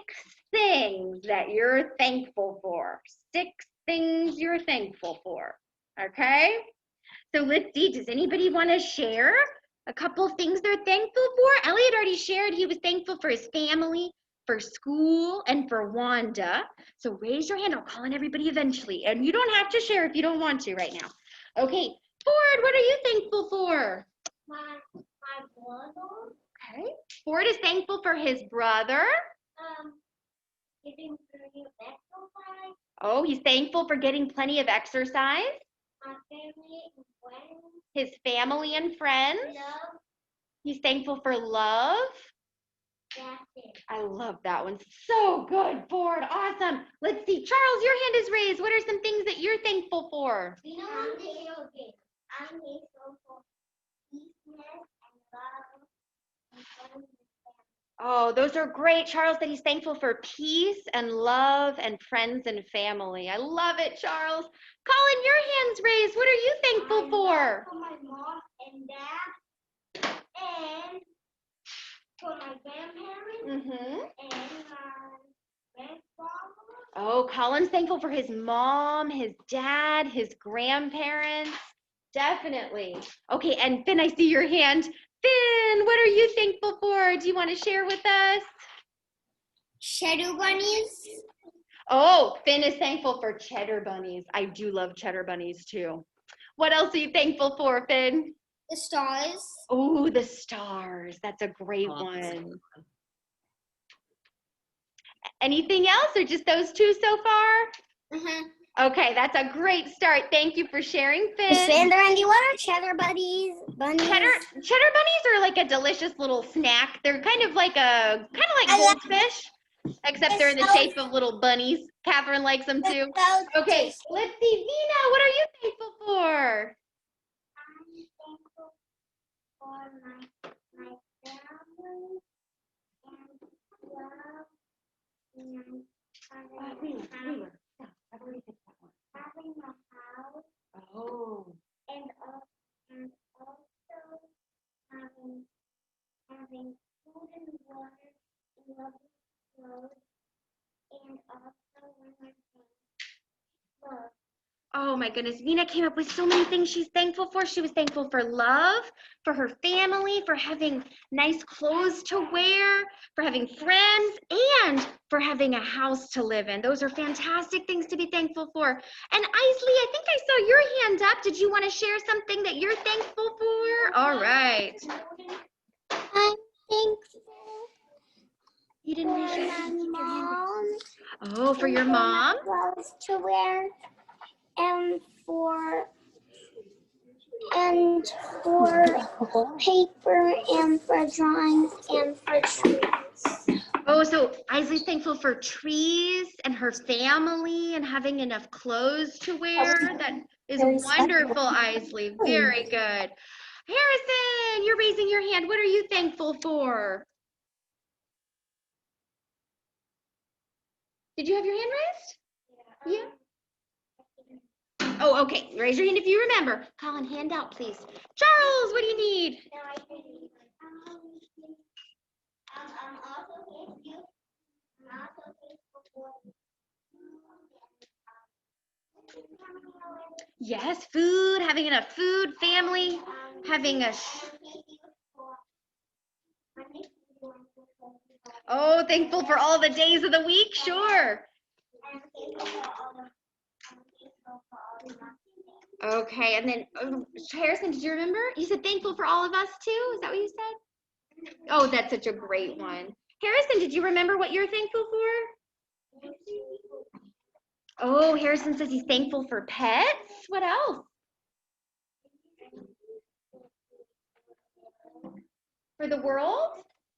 things that you're thankful for. 6 things you're thankful for, okay? So let's see, does anybody wanna share a couple of things they're thankful for? Elliot already shared he was thankful for his family, for school, and for Wanda. So raise your hand, I'll call on everybody eventually. And you don't have to share if you don't want to right now. Okay, Ford, what are you thankful for? My brother. Okay, Ford is thankful for his brother. Getting plenty of exercise. Oh, he's thankful for getting plenty of exercise. My family and friends. His family and friends. Love. He's thankful for love. That's it. I love that one. So good, Ford. Awesome. Let's see. Charles, your hand is raised. What are some things that you're thankful for? You know, I'm thankful for peace and love and friends. Oh, those are great. Charles said he's thankful for peace and love and friends and family. I love it, Charles. Colin, your hand's raised. What are you thankful for? For my mom and dad and for my grandparents Mm-hmm. and my grandfather. Oh, Colin's thankful for his mom, his dad, his grandparents. Definitely. Okay, and Finn, I see your hand. Finn, what are you thankful for? Do you want to share with us? Cheddar bunnies. Oh, Finn is thankful for cheddar bunnies. I do love cheddar bunnies too. What else are you thankful for, Finn? The stars. Oh, the stars. That's a great one. Anything else or just those two so far? Okay, that's a great start. Thank you for sharing, Finn. Sandra, Andy, what are cheddar bunnies? Cheddar bunnies are like a delicious little snack. They're kind of like goldfish, except they're in the shape of little bunnies. Catherine likes them too. Okay, let's see. Vina, what are you thankful for? I'm thankful for my family and love and I've already picked that one. having a house Oh. and also having food and water and lovely clothes and also when my friends love. Oh my goodness, Vina came up with so many things she's thankful for. She was thankful for love, for her family, for having nice clothes to wear, for having friends, and for having a house to live in. Those are fantastic things to be thankful for. And Isley, I think I saw your hand up. Did you want to share something that you're thankful for? All right. I'm thankful You didn't for raise your my hand. Keep your hand mom. raised. Oh, for your mom? Clothes to wear and for and for paper and for drawings and for trees. Oh, so Isley's thankful for trees and her family and having enough clothes to wear. That is Very wonderful, Isley. Very good. Harrison, you're raising your hand. What are you thankful for? Did you have your hand raised? Yeah. Oh, okay. Raise your hand if you remember. Colin, hand out, please. Charles, what do you need? Yes, food, having enough food, family, having a. Oh, thankful for all the days of the week? Sure. Okay, and then Harrison, did you remember? You said thankful for all of us too? Is that what you said? Oh, that's such a great one. Harrison, did you remember what you're thankful for? Oh, Harrison says he's thankful for pets. What else? For the world?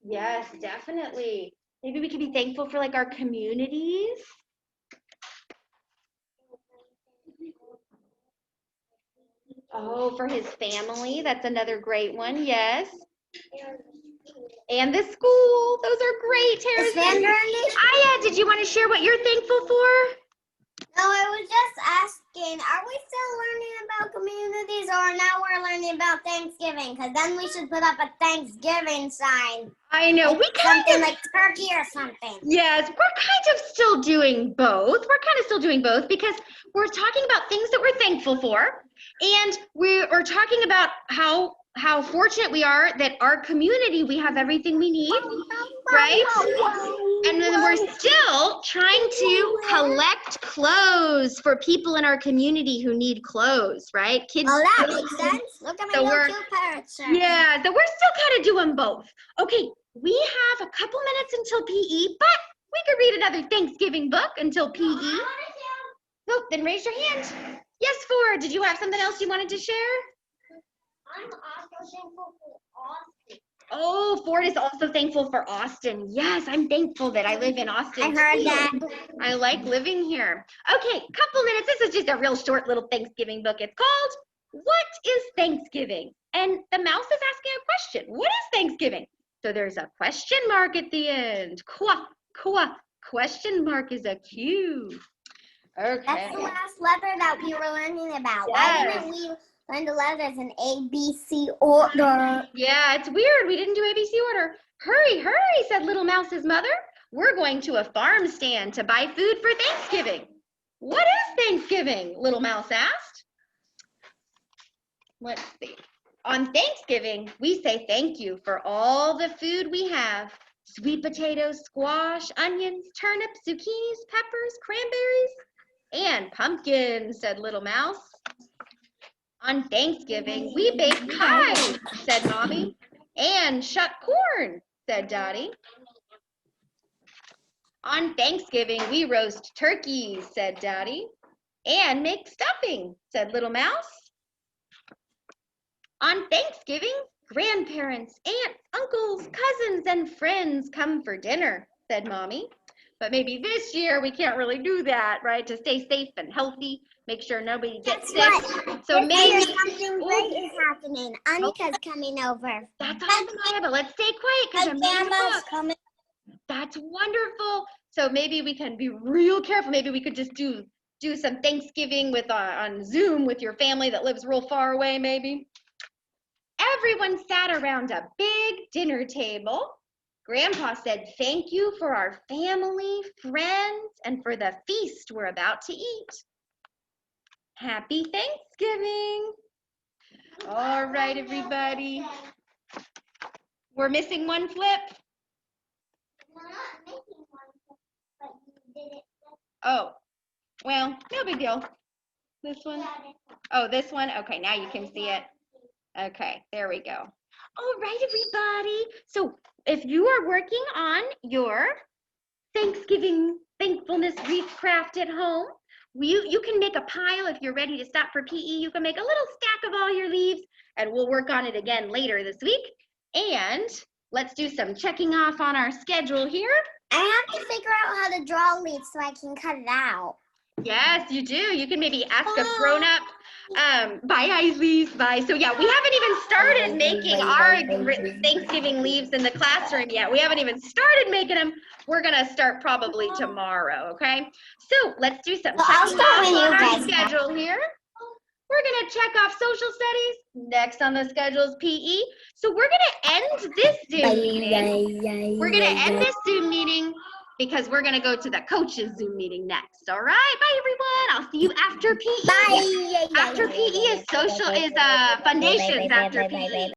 Yes, definitely. Maybe we could be thankful for like our communities. Oh, for his family. That's another great one. Yes. And the school. Those are great, Harrison. Aya, did you want to share what you're thankful for? No, I was just asking, are we still learning about communities or now we're learning about Thanksgiving? Because then we should put up a Thanksgiving sign. I know. We kind Something of, like turkey or something. yes, we're kind of still doing both. We're kind of still doing both because we're talking about things that we're thankful for. And we're talking about how fortunate we are that our community, we have everything we need, right? And then we're still trying to collect clothes for people in our community who need clothes, right? Kids. Oh, that makes sense. Look at my So little cute parrot shirt. Yeah, so we're still kind of doing both. Okay, we have a couple minutes until PE, but we could read another Thanksgiving book until PE. Oh, then raise your hand. Yes, Ford, did you have something else you wanted to share? I'm also thankful for Austin. Oh, Ford is also thankful for Austin. Yes, I'm thankful that I live in Austin. I heard too. that. I like living here. Okay, couple minutes. This is just a real short little Thanksgiving book. It's called What is Thanksgiving? And the mouse is asking a question. What is Thanksgiving? So there's a question mark at the end. Question mark is a Q. Okay. That's the last letter that we were learning about. Yes. Why didn't we learn the letters in ABC order? Yeah, it's weird. We didn't do ABC order. Hurry, hurry, said Little Mouse's mother. We're going to a farm stand to buy food for Thanksgiving. What is Thanksgiving? Little Mouse asked. Let's see. On Thanksgiving, we say thank you for all the food we have. Sweet potatoes, squash, onions, turnips, zucchinis, peppers, cranberries, and pumpkins, said Little Mouse. On Thanksgiving, we bake pies, said Mommy. And shuck corn, said Dottie. On Thanksgiving, we roast turkeys, said Dottie. And make stuffing, said Little Mouse. On Thanksgiving, grandparents, aunts, uncles, cousins, and friends come for dinner, said Mommy. But maybe this year we can't really do that, right? To stay safe and healthy, make sure nobody gets sick. So maybe Something great is happening. Anika's coming over. That's awesome, Maya, but let's stay quiet because I'm reading the Grandma's book. coming. That's wonderful. So maybe we can be real careful. Maybe we could just do some Thanksgiving with on Zoom with your family that lives real far away, maybe. Everyone sat around a big dinner table. Grandpa said, thank you for our family, friends, and for the feast we're about to eat. Happy Thanksgiving. All right, everybody. We're missing one flip. We're not making one, but you did it. Oh, well, no big deal. This one? Oh, this one? Okay, now you can see it. Okay, there we go. All right, everybody. So if you are working on your Thanksgiving thankfulness wreath craft at home, You can make a pile if you're ready to stop for PE. You can make a little stack of all your leaves, and we'll work on it again later this week. And let's do some checking off on our schedule here. I have to figure out how to draw leaves so I can cut it out. Yes, you do. You can maybe ask a grown-up, bye Isleys, bye. So yeah, we haven't even started making our Thanksgiving leaves in the classroom yet. We haven't even started making them. We're gonna start probably tomorrow, okay? So let's do some Well, I'll checking start off when you on our guys schedule here. We're gonna check off social studies. Next on the schedule is PE. So we're gonna end this Zoom meeting. We're gonna end this Zoom meeting because we're gonna go to the coaches Zoom meeting next. All right, bye everyone. I'll see you after PE. Bye. After PE is foundations after PE.